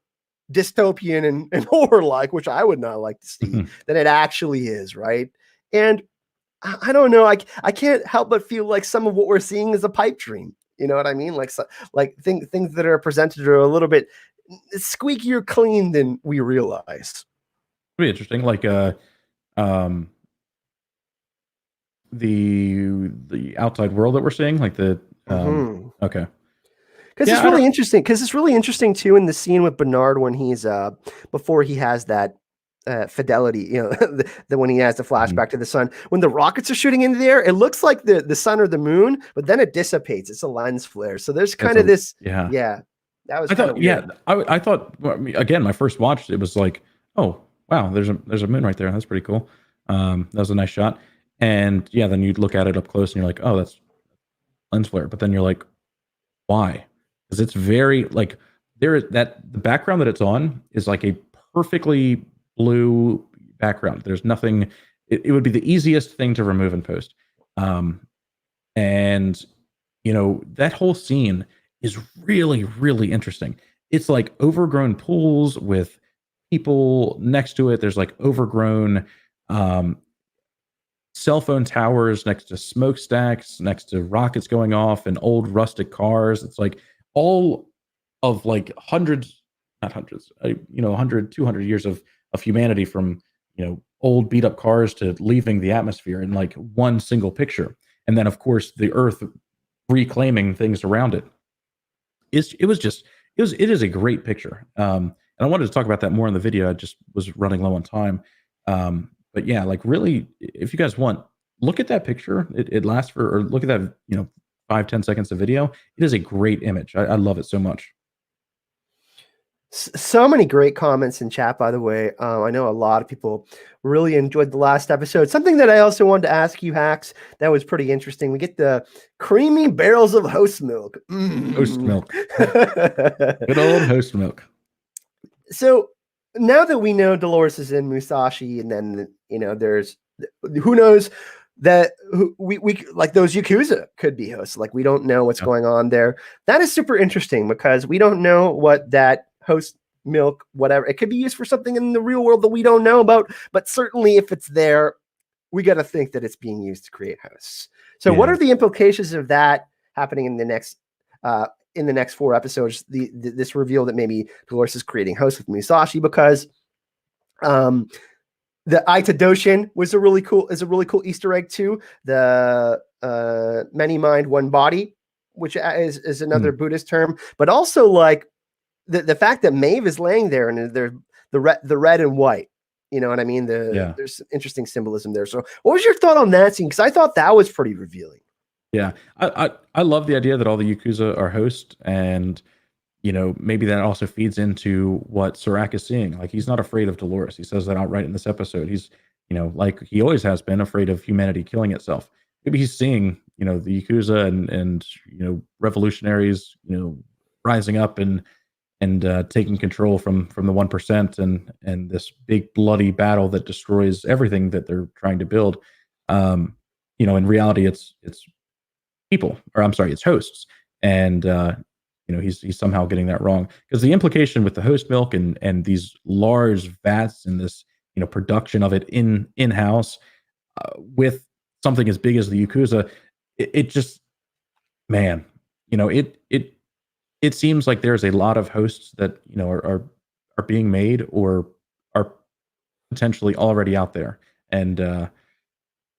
dystopian and horror-like, which I would not like to see, than it actually is, right? And I don't know, I can't help but feel like some of what we're seeing is a pipe dream. You know what I mean? Like things that are presented are a little bit squeakier clean than we realize. It'd be interesting, like the outside world that we're seeing, like the okay. Because it's really interesting. Because it's really interesting too in the scene with Bernard when he's before he has that fidelity, when he has the flashback to the sun, when the rockets are shooting into the air, it looks like the sun or the moon, but then it dissipates. It's a lens flare. So there's kind of this. Yeah. That was. I thought again, my first watch, it was like, oh wow, there's a moon right there. That's pretty cool. That was a nice shot. And yeah, then you look at it up close and you're like, oh, that's lens flare. But then you're like, why? Because it's very like the background that it's on is like a perfectly blue background. There's nothing. It would be the easiest thing to remove in post. And that whole scene is really, really interesting. It's like overgrown pools with people next to it. There's like overgrown cell phone towers next to smokestacks, next to rockets going off, and old rustic cars. It's like all of like hundreds, not hundreds, 100, 200 years of humanity, from old beat up cars to leaving the atmosphere in like one single picture. And then of course the earth reclaiming things around it. It is a great picture. And I wanted to talk about that more in the video. I just was running low on time. But yeah, like really, if you guys want, look at that picture. It lasts or look at that, 5-10 seconds of video. It is a great image. I love it so much. So many great comments in chat, by the way. I know a lot of people really enjoyed the last episode. Something that I also wanted to ask you, Hax, that was pretty interesting. We get the creamy barrels of host milk. Host milk. Good old host milk. So now that we know Dolores is in Musashi, and then, there's who knows that we like those Yakuza could be hosts. Like we don't know what's going on there. That is super interesting because we don't know what that host milk, whatever, it could be used for something in the real world that we don't know about, but certainly if it's there, we got to think that it's being used to create hosts. So what are the implications of that happening in the next 4 episodes? This reveal that maybe Dolores is creating hosts with Musashi, because the Aita Doshin is a really cool Easter egg too. The many mind, one body, which is another Buddhist term, but also like the fact that Maeve is laying there and the red and white, you know what I mean? There's interesting symbolism there. So what was your thought on that scene? Because I thought that was pretty revealing. Yeah, I love the idea that all the Yakuza are hosts, and maybe that also feeds into what Serac is seeing. Like he's not afraid of Dolores. He says that outright in this episode. He's like he always has been, afraid of humanity killing itself. Maybe he's seeing the Yakuza and revolutionaries rising up and taking control from the 1%, and this big bloody battle that destroys everything that they're trying to build. In reality, it's people, or I'm sorry, it's hosts, and he's somehow getting that wrong, because the implication with the host milk and these large vats and this production of it in-house with something as big as the Yakuza, it just, man, it seems like there's a lot of hosts that are being made or are potentially already out there. And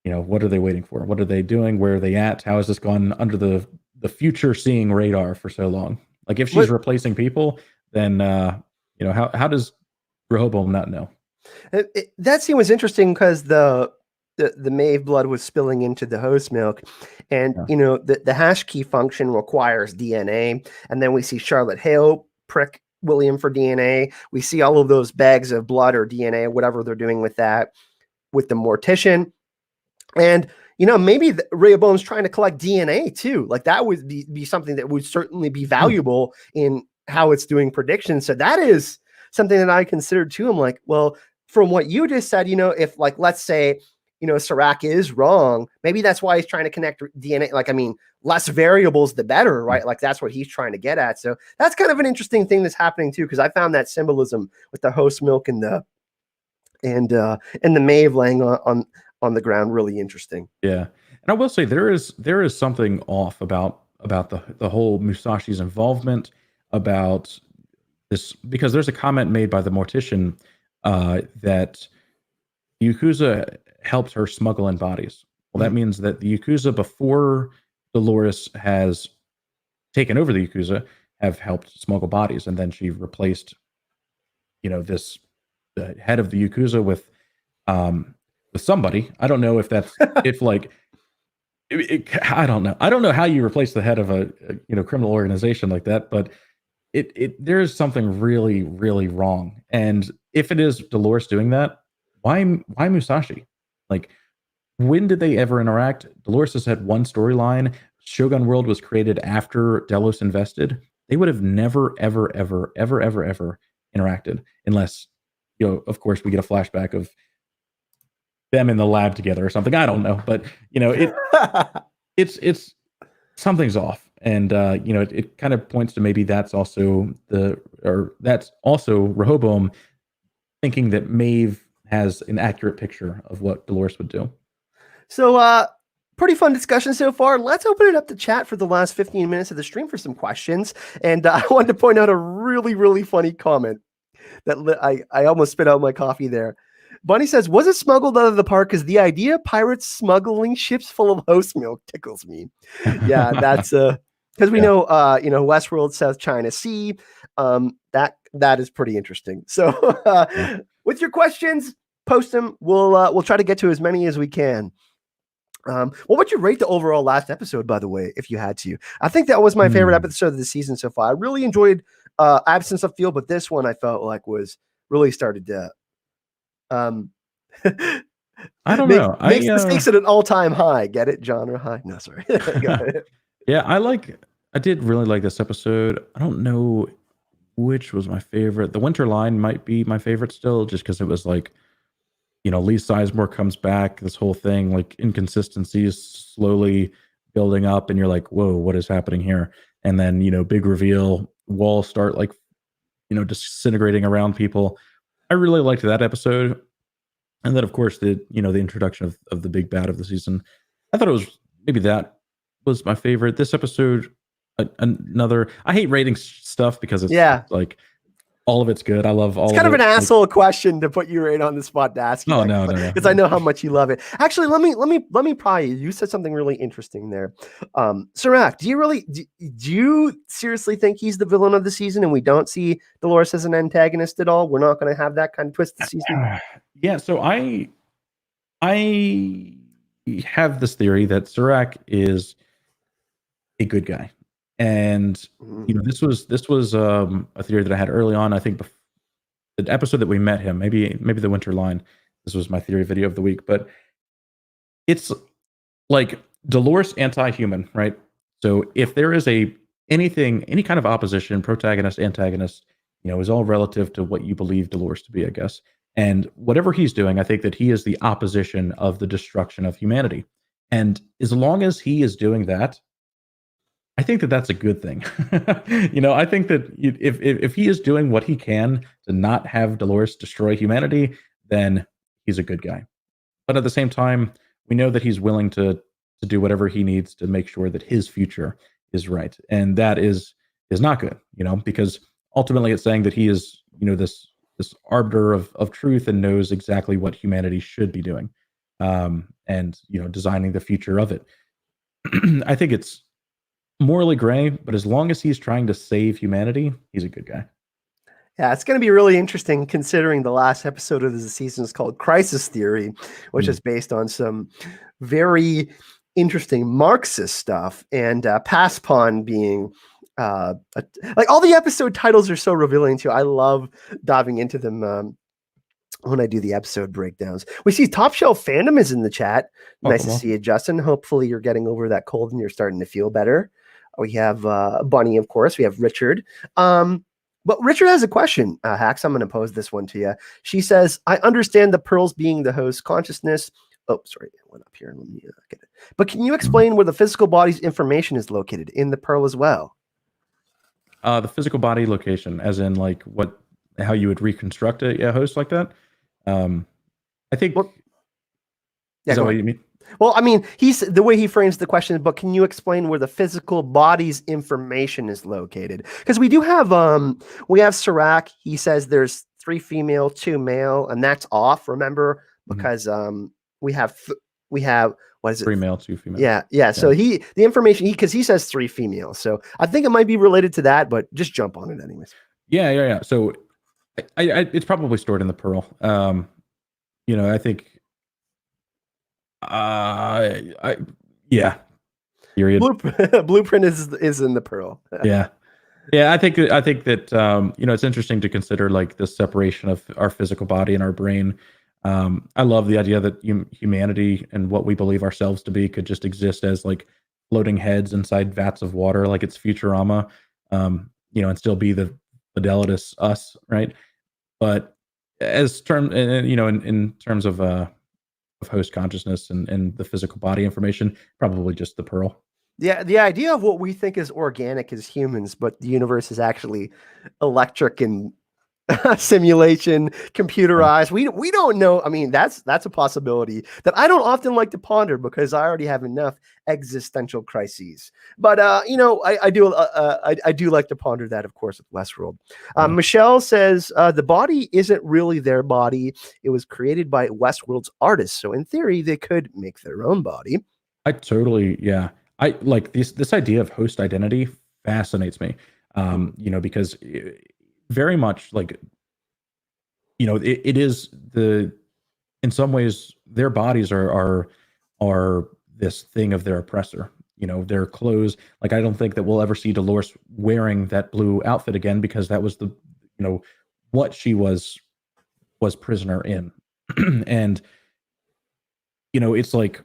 what are they waiting for? What are they doing? Where are they at? How has this gone under the future seeing radar for so long? Like if she's replacing people, then how does Rehoboam not know? That scene was interesting because the Maeve blood was spilling into the host milk, and the hash key function requires DNA, and then we see Charlotte Hale prick William for DNA. We see all of those bags of blood or DNA, whatever they're doing with that, with the mortician, and maybe Rehoboam's trying to collect DNA too. Like that would be something that would certainly be valuable in how it's doing predictions. So that is something that I considered too. I'm like, well, from what you just said, if like, let's say, Serac is wrong, maybe that's why he's trying to connect DNA. Like, I mean, less variables, the better, right? Like that's what he's trying to get at. So that's kind of an interesting thing that's happening too. Cause I found that symbolism with the host milk and the Maeve laying on the ground really interesting. Yeah. And I will say there is something off about the whole Musashi's involvement, about this, because there's a comment made by the mortician that Yakuza helped her smuggle in bodies. Well, that means that the Yakuza, before Dolores has taken over the Yakuza, have helped smuggle bodies, and then she replaced, the head of the Yakuza with somebody. I don't know if that's if like I don't know. I don't know how you replace the head of a criminal organization like that, but there is something really, really wrong. And if it is Dolores doing that, why Musashi? Like, when did they ever interact? Dolores has had one storyline. Shogun World was created after Delos invested. They would have never, ever, ever, ever, ever, ever interacted unless, of course, we get a flashback of them in the lab together or something. I don't know, but it's something's off. And it kind of points to maybe that's also Rehoboam thinking that Maeve has an accurate picture of what Dolores would do. So pretty fun discussion so far. Let's open it up to chat for the last 15 minutes of the stream for some questions. And I wanted to point out a really, really funny comment that I almost spit out my coffee there. Bunny says, was it smuggled out of the park? Because the idea of pirates smuggling ships full of host milk tickles me. Yeah, that's because we know Westworld, South China Sea. That is pretty interesting. So with your questions, post them. We'll try to get to as many as we can. What would you rate the overall last episode, by the way, if you had to? I think that was my favorite episode of the season so far. I really enjoyed Absence of Feel, but this one I felt like was really started to I don't know. Makes the stakes at an all-time high. Get it? Genre high? No, sorry. Yeah, I did really like this episode. I don't know which was my favorite. The Winter Line might be my favorite still, just because it was like, Lee Sizemore comes back, this whole thing, like inconsistencies slowly building up, and you're like, whoa, what is happening here? And then, big reveal, walls start like, disintegrating around people. I really liked that episode. And then, of course, the introduction of the big bad of the season. I thought that was my favorite. This episode, another. I hate rating stuff because it's like all of it's good. I love all. It's kind of an asshole question to put you right on the spot to ask you. Oh no, because I know how much you love it. Actually, let me pry you. You said something really interesting there. Serac, do you seriously think he's the villain of the season, and we don't see Dolores as an antagonist at all? We're not going to have that kind of twist this season. Yeah. So I have this theory that Serac is a good guy. And this was a theory that I had early on. I think the episode that we met him, maybe the Winter Line. This was my theory video of the week. But it's like Dolores anti-human, right? So if there is any kind of opposition, protagonist, antagonist, is all relative to what you believe Dolores to be, I guess. And whatever he's doing, I think that he is the opposition of the destruction of humanity. And as long as he is doing that, I think that that's a good thing. I think that if he is doing what he can to not have Dolores destroy humanity, then he's a good guy. But at the same time, we know that he's willing to do whatever he needs to make sure that his future is right. And that is not good, because ultimately it's saying that he is, this this arbiter of truth and knows exactly what humanity should be doing, and designing the future of it. I think it's morally gray, but as long as he's trying to save humanity, he's a good guy. Yeah, it's going to be really interesting considering the last episode of the season is called Crisis Theory, which is based on some very interesting Marxist stuff, and Paspon being like all the episode titles are so revealing too. I love diving into them when I do the episode breakdowns. We see Top Shelf Fandom is in the chat. Nice to see you, Justin. Hopefully you're getting over that cold and you're starting to feel better. We have Bunny, of course. We have Richard. But Richard has a question, Hax. I'm going to pose this one to you. She says, I understand the pearls being the host consciousness. Oh, sorry. I went up here. Let me get it. But can you explain where the physical body's information is located in the pearl as well? The physical body location, as in like how you would reconstruct a host like that. I think. Well, is that what you mean? Well, I mean, the way he frames the question, but can you explain where the physical body's information is located? Because we do have, we have Serac. He says there's 3 female, 2 male, and that's off. Remember, because we have what is it? 3 male, 2 female. Yeah. So the information because he says 3 female. So I think it might be related to that, but just jump on it anyways. Yeah. So it's probably stored in the pearl. I think. Yeah. Period. Blueprint is in the pearl. Yeah. I think that it's interesting to consider like the separation of our physical body and our brain. I love the idea that humanity and what we believe ourselves to be could just exist as like floating heads inside vats of water, like it's Futurama, and still be the Fidelitas us, right? But in terms of host consciousness and the physical body information, probably just the pearl. Yeah, the idea of what we think is organic as humans, but the universe is actually electric and simulation, computerized. We don't know. I mean, that's a possibility that I don't often like to ponder because I already have enough existential crises. But I do like to ponder that, of course, with Westworld. Michelle says the body isn't really their body. It was created by Westworld's artists, so in theory, they could make their own body. I like this idea of host identity fascinates me. Because very much like, it is in some ways their bodies are this thing of their oppressor, their clothes. Like, I don't think that we'll ever see Dolores wearing that blue outfit again, because that was what she was prisoner in. And, it's like,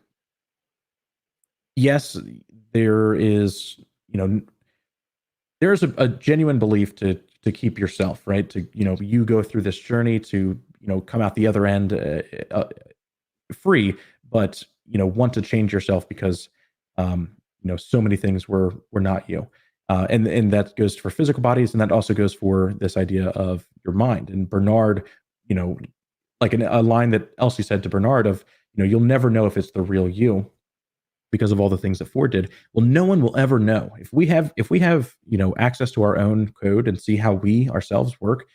yes, there is, there's a genuine belief to keep yourself, right? To, you go through this journey to, come out the other end free, but, want to change yourself because, so many things were not you. And that goes for physical bodies. And that also goes for this idea of your mind. And Bernard, like a line that Elsie said to Bernard of, you'll never know if it's the real you, because of all the things that Ford did. Well, no one will ever know. If we have, access to our own code and see how we ourselves work,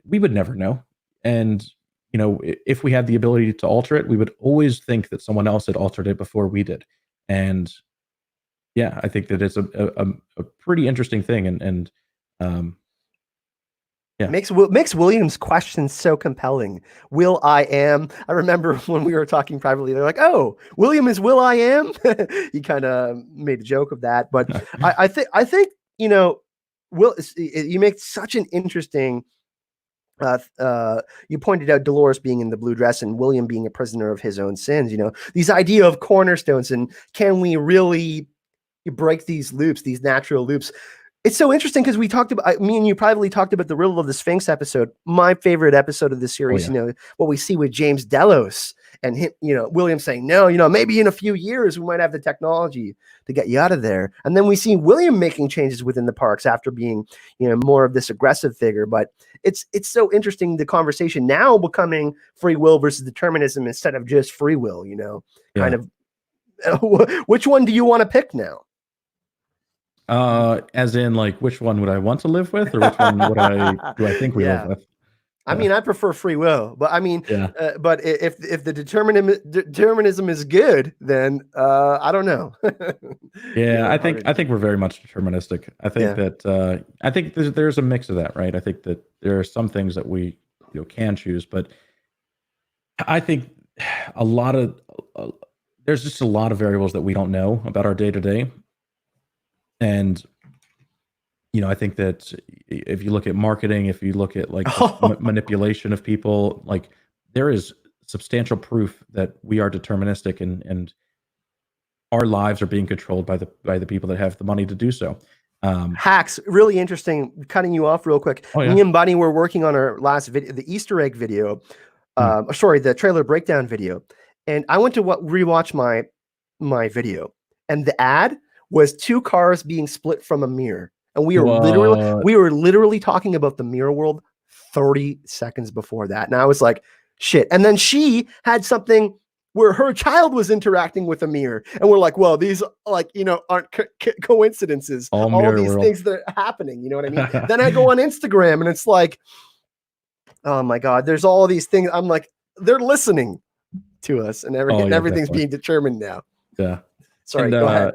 we would never know. And, if we had the ability to alter it, we would always think that someone else had altered it before we did. And yeah, I think that it's a pretty interesting thing. And yeah. Makes William's question so compelling. Will I am. I remember when we were talking privately, they're like, "Oh, William is Will I am." He kind of made a joke of that, but I think Will. You make such an interesting. You pointed out Dolores being in the blue dress and William being a prisoner of his own sins. These idea of cornerstones, and can we really break these loops, these natural loops? It's so interesting because we talked about, me and you privately talked about the Riddle of the Sphinx episode, my favorite episode of the series. Oh, yeah. What we see with James Delos and him, William saying, no, maybe in a few years we might have the technology to get you out of there. And then we see William making changes within the parks after being, more of this aggressive figure. But it's so interesting, the conversation now becoming free will versus determinism instead of just free will, kind of. Which one do you want to pick now? As in, like, which one would I want to live with, or which one do I think we live with? I mean, I prefer free will, but I mean, but if the determinism is good, then I don't know. I think we're very much deterministic. I think that I think there's a mix of that, right? I think that there are some things that we can choose, but I think a lot of there's just a lot of variables that we don't know about our day to day, and I think that if you look at marketing, if you look at like manipulation of people, like there is substantial proof that we are deterministic and our lives are being controlled by the people that have the money to do so. Hax, really interesting. Cutting you off real quick. Me and Bunny were working on our last video, the Easter egg video. Sorry, the trailer breakdown video, and I went to rewatch my video, and the ad was 2 cars being split from a mirror. And we were literally talking about the mirror world 30 seconds before that. And I was like, shit. And then she had something where her child was interacting with a mirror. And we're like, well, these aren't coincidences. All these things that are happening. You know what I mean? Then I go on Instagram and it's like, oh my God, there's all these things. I'm like, they're listening to us and everything's definitely being determined now. Yeah. Sorry, go ahead.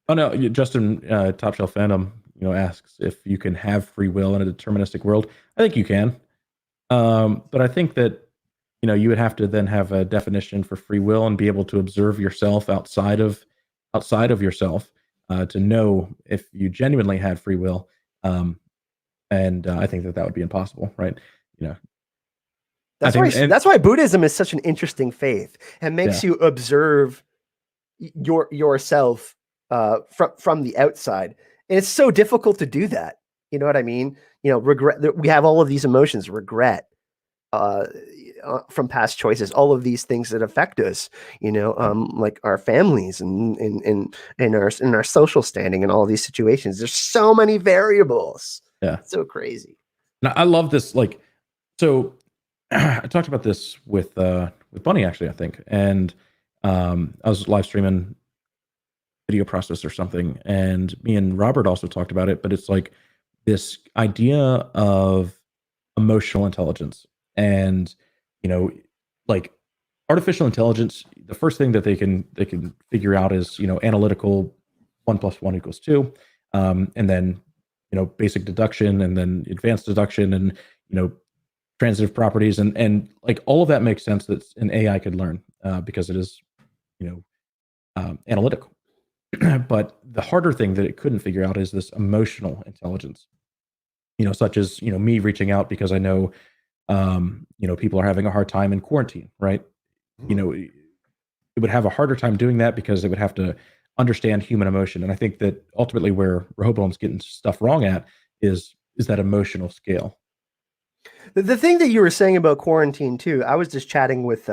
Oh no, Justin, Top Shelf Fandom, asks if you can have free will in a deterministic world. I think you can. But I think that, you would have to then have a definition for free will and be able to observe yourself outside of yourself to know if you genuinely had free will. And I think that would be impossible, right? That's why Buddhism is such an interesting faith and makes you observe yourself from the outside. And it's so difficult to do that. You know what I mean? Regret. We have all of these emotions, regret from past choices, all of these things that affect us, like our families and our social standing and all of these situations. There's so many variables. Yeah. It's so crazy. Now, I love this. So I talked about this with Bunny, actually, I think. And I was live streaming video process or something, and me and Robert also talked about it, but it's like this idea of emotional intelligence and like artificial intelligence. The first thing that they can figure out is analytical 1 + 1 = 2, and then basic deduction, and then advanced deduction, and transitive properties, and like all of that makes sense that an AI could learn because it is analytical. But the harder thing that it couldn't figure out is this emotional intelligence, such as, me reaching out because I know, people are having a hard time in quarantine, right? It would have a harder time doing that because it would have to understand human emotion. And I think that ultimately where Rehoboam's getting stuff wrong at is that emotional scale. The thing that you were saying about quarantine too, I was just chatting with,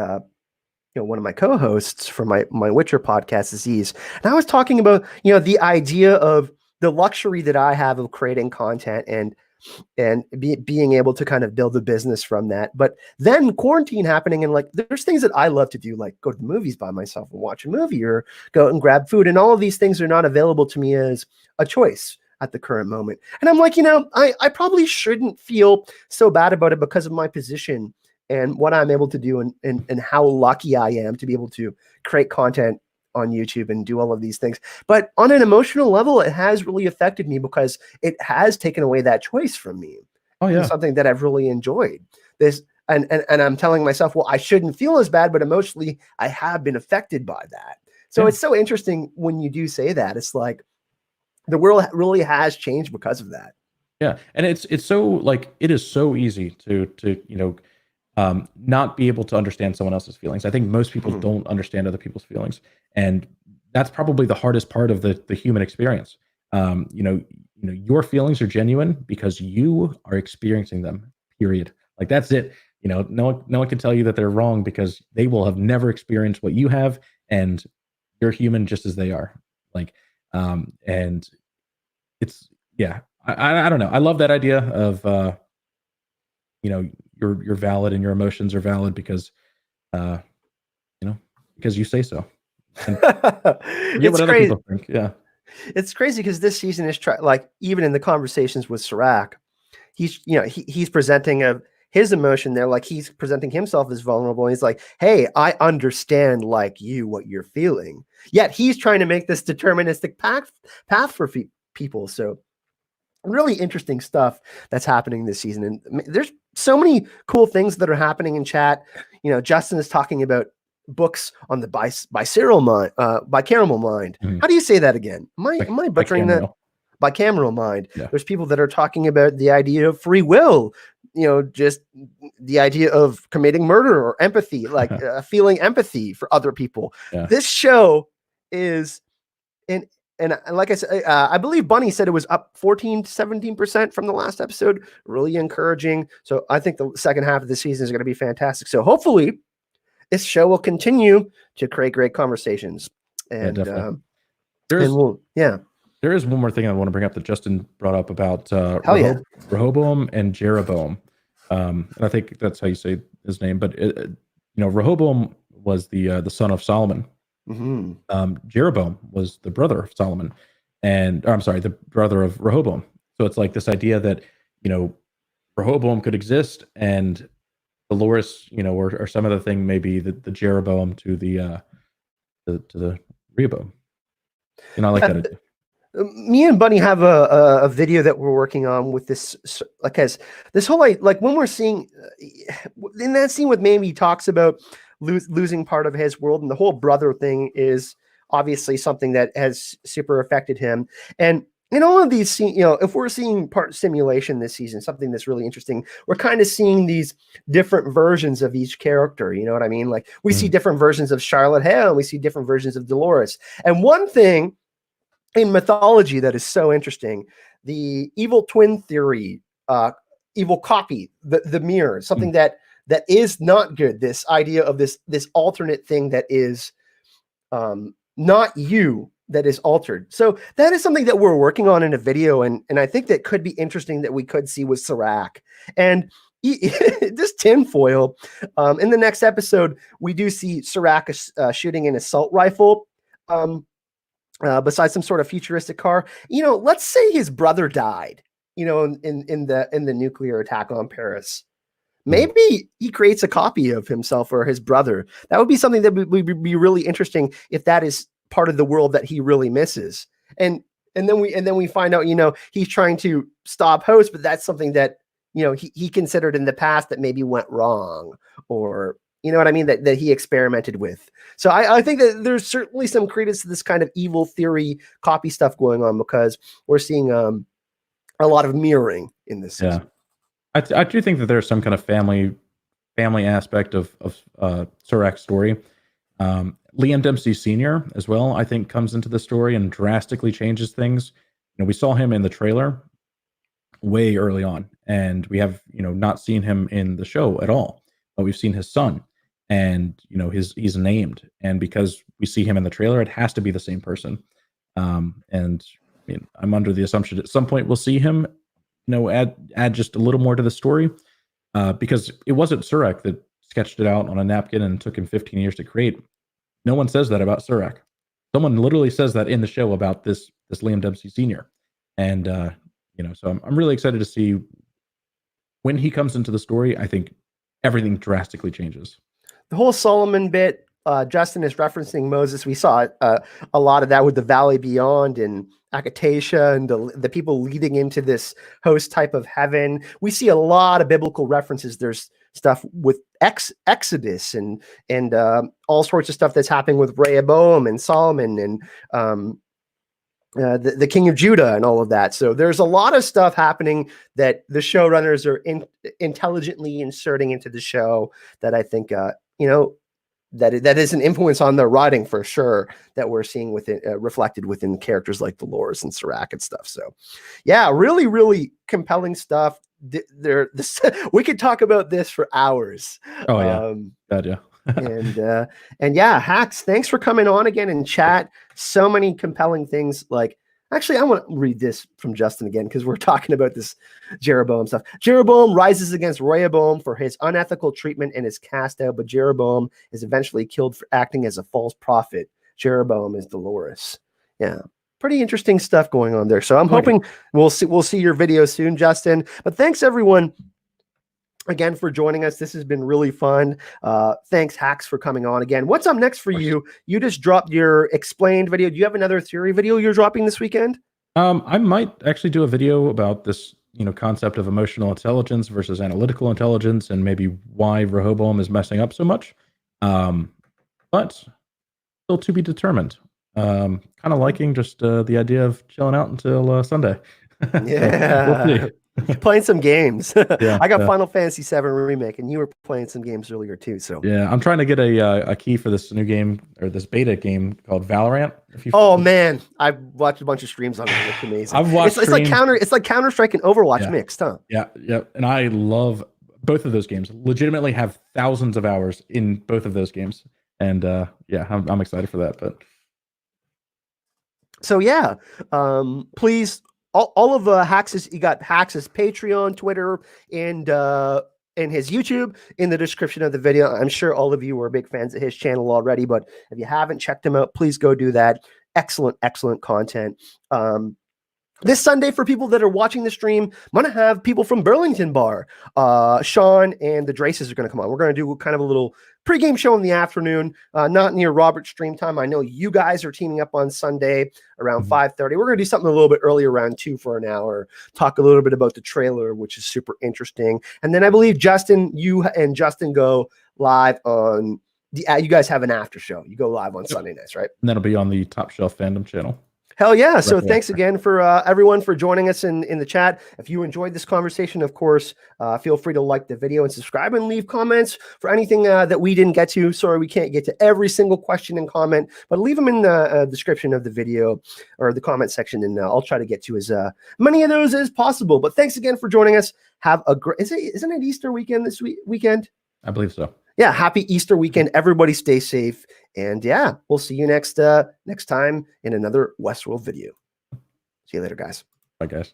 one of my co-hosts for my Witcher podcast, Aziz, and I was talking about the idea of the luxury that I have of creating content and being able to kind of build a business from that. But then quarantine happening, and like there's things that I love to do, like go to the movies by myself and watch a movie, or go out and grab food, and all of these things are not available to me as a choice at the current moment. And I'm like, I probably shouldn't feel so bad about it because of my position and what I'm able to do, and how lucky I am to be able to create content on YouTube and do all of these things. But on an emotional level, it has really affected me because it has taken away that choice from me. Oh yeah. It's something that I've really enjoyed. This and I'm telling myself, well, I shouldn't feel as bad, but emotionally I have been affected by that. So it's so interesting when you do say that. It's like the world really has changed because of that. Yeah. And it's so like, it is so easy to not be able to understand someone else's feelings. I think most people don't understand other people's feelings, and that's probably the hardest part of the human experience. Your feelings are genuine because you are experiencing them. Period. Like that's it. No one can tell you that they're wrong because they will have never experienced what you have, and you're human just as they are. Like, and it's I don't know. I love that idea of you're valid and your emotions are valid because because you say so. It's crazy. Yeah, it's crazy because this season is like even in the conversations with Serac, he's presenting of, his emotion there. Like he's presenting himself as vulnerable. And he's like, hey, I understand like you, what you're feeling. Yet he's trying to make this deterministic path for people. So really interesting stuff that's happening this season. And there's so many cool things that are happening in chat. You know, Justin is talking about books on the bicameral mind. Mhm. How do you say that again? Am I butchering that? Bicameral mind. Yeah. There's people that are talking about the idea of free will, you know, just the idea of committing murder or empathy, like feeling empathy for other people. Yeah. This show is and like I said, I believe Bunny said it was up 14 to 17% from the last episode. Really encouraging. So I think the second half of the season is going to be fantastic. So hopefully this show will continue to create great conversations. And definitely. There is one more thing I want to bring up that Justin brought up about Rehoboam and Jeroboam. And I think that's how you say his name. But Rehoboam was the son of Solomon. Mm-hmm. Jeroboam was the brother of Solomon, the brother of Rehoboam. So it's like this idea that Rehoboam could exist, and Dolores, or some other thing, maybe the Jeroboam to the Rehoboam. And I like that idea. Me and Bunny have a video that we're working on with this, like, as this whole like when we're seeing in that scene with Maeve, he talks about losing part of his world, and the whole brother thing is obviously something that has super affected him. And in all of these scenes, if we're seeing part simulation this season, something that's really interesting, we're kind of seeing these different versions of each character. You know what I mean? Like we see different versions of Charlotte Hale, and we see different versions of Dolores. And one thing in mythology that is so interesting, the evil twin theory, evil copy, the mirror, something that is not good. This idea of this alternate thing that is not you, that is altered. So that is something that we're working on in a video, and I think that could be interesting that we could see with Serac. And this tinfoil, in the next episode, we do see Serac shooting an assault rifle. Besides some sort of futuristic car, let's say his brother died, in the nuclear attack on Paris. Maybe he creates a copy of himself or his brother. That would be something that would be really interesting if that is part of the world that he really misses. And then we find out, he's trying to stop host, but that's something that, he considered in the past that maybe went wrong, or you know what I mean, that he experimented with. So I think that there's certainly some credence to this kind of evil theory copy stuff going on, because we're seeing a lot of mirroring in this season. I do think that there's some kind of family aspect of Serac's story. Liam Dempsey Sr. as well, I think, comes into the story and drastically changes things. We saw him in the trailer way early on, and we have not seen him in the show at all. But we've seen his son, and he's named, and because we see him in the trailer, it has to be the same person. And I'm under the assumption at some point we'll see him, add just a little more to the story, because it wasn't Serac that sketched it out on a napkin and took him 15 years to create. No one says that about Serac. Someone literally says that in the show about this Liam Dempsey Sr. And so I'm really excited to see when he comes into the story. I think everything drastically changes. The whole Solomon bit, Justin is referencing Moses. We saw a lot of that with the Valley Beyond and Akatasha and the people leading into this host type of heaven. We see a lot of biblical references. There's stuff with Exodus and all sorts of stuff that's happening with Rehoboam and Solomon and the King of Judah and all of that. So there's a lot of stuff happening that the showrunners are intelligently inserting into the show that I think, that is an influence on their writing for sure, that we're seeing within reflected within characters like Dolores and Serac and stuff. So yeah, really, really compelling stuff. We could talk about this for hours. Oh yeah. God, yeah. and yeah, Hax, thanks for coming on again and chat. So many compelling things. Like, actually, I want to read this from Justin again, because we're talking about this Jeroboam stuff. Jeroboam rises against Rehoboam for his unethical treatment and is cast out, but Jeroboam is eventually killed for acting as a false prophet. Jeroboam is Dolores. Yeah. Pretty interesting stuff going on there. So I'm hoping we'll see your video soon, Justin. But thanks everyone again for joining us. This has been really fun. Thanks, Hax, for coming on again. What's up next for you? You just dropped your explained video. Do you have another theory video you're dropping this weekend? I might actually do a video about this, concept of emotional intelligence versus analytical intelligence, and maybe why Rehoboam is messing up so much. But still to be determined. Kind of liking just the idea of chilling out until Sunday. Yeah. We'll see. Playing some games. Yeah, I got Final Fantasy VII Remake, and you were playing some games earlier too. So yeah, I'm trying to get a key for this new game, or this beta game called Valorant. Man, I've watched a bunch of streams on it. It's amazing. I've watched it's like Counter-Strike and Overwatch mixed, huh? Yeah, and I love both of those games. Legitimately have thousands of hours in both of those games, and I'm excited for that. But so yeah, please. All of Hax's, you got Hax's Patreon, Twitter, and his YouTube in the description of the video. I'm sure all of you are big fans of his channel already, but if you haven't checked him out, please go do that. Excellent content. This Sunday, for people that are watching the stream, I'm going to have people from Burlington Bar. Sean and the Draces are going to come on. We're going to do kind of a little pregame show in the afternoon, not near Robert's stream time. I know you guys are teaming up on Sunday around 5:30. We're going to do something a little bit earlier, around 2 for an hour, talk a little bit about the trailer, which is super interesting. And then I believe, Justin, you and Justin go live on you guys have an after show. You go live on Sunday nights, right? And that'll be on the Top Shelf Fandom channel. Hell yeah. So thanks again for everyone for joining us in the chat. If you enjoyed this conversation, of course, feel free to like the video and subscribe and leave comments for anything that we didn't get to. Sorry, we can't get to every single question and comment, but leave them in the description of the video or the comment section, and I'll try to get to as many of those as possible. But thanks again for joining us. Have a great, isn't it Easter weekend this weekend? I believe so. Yeah, happy Easter weekend. Everybody stay safe. And yeah, we'll see you next time in another Westworld video. See you later, guys. Bye, guys.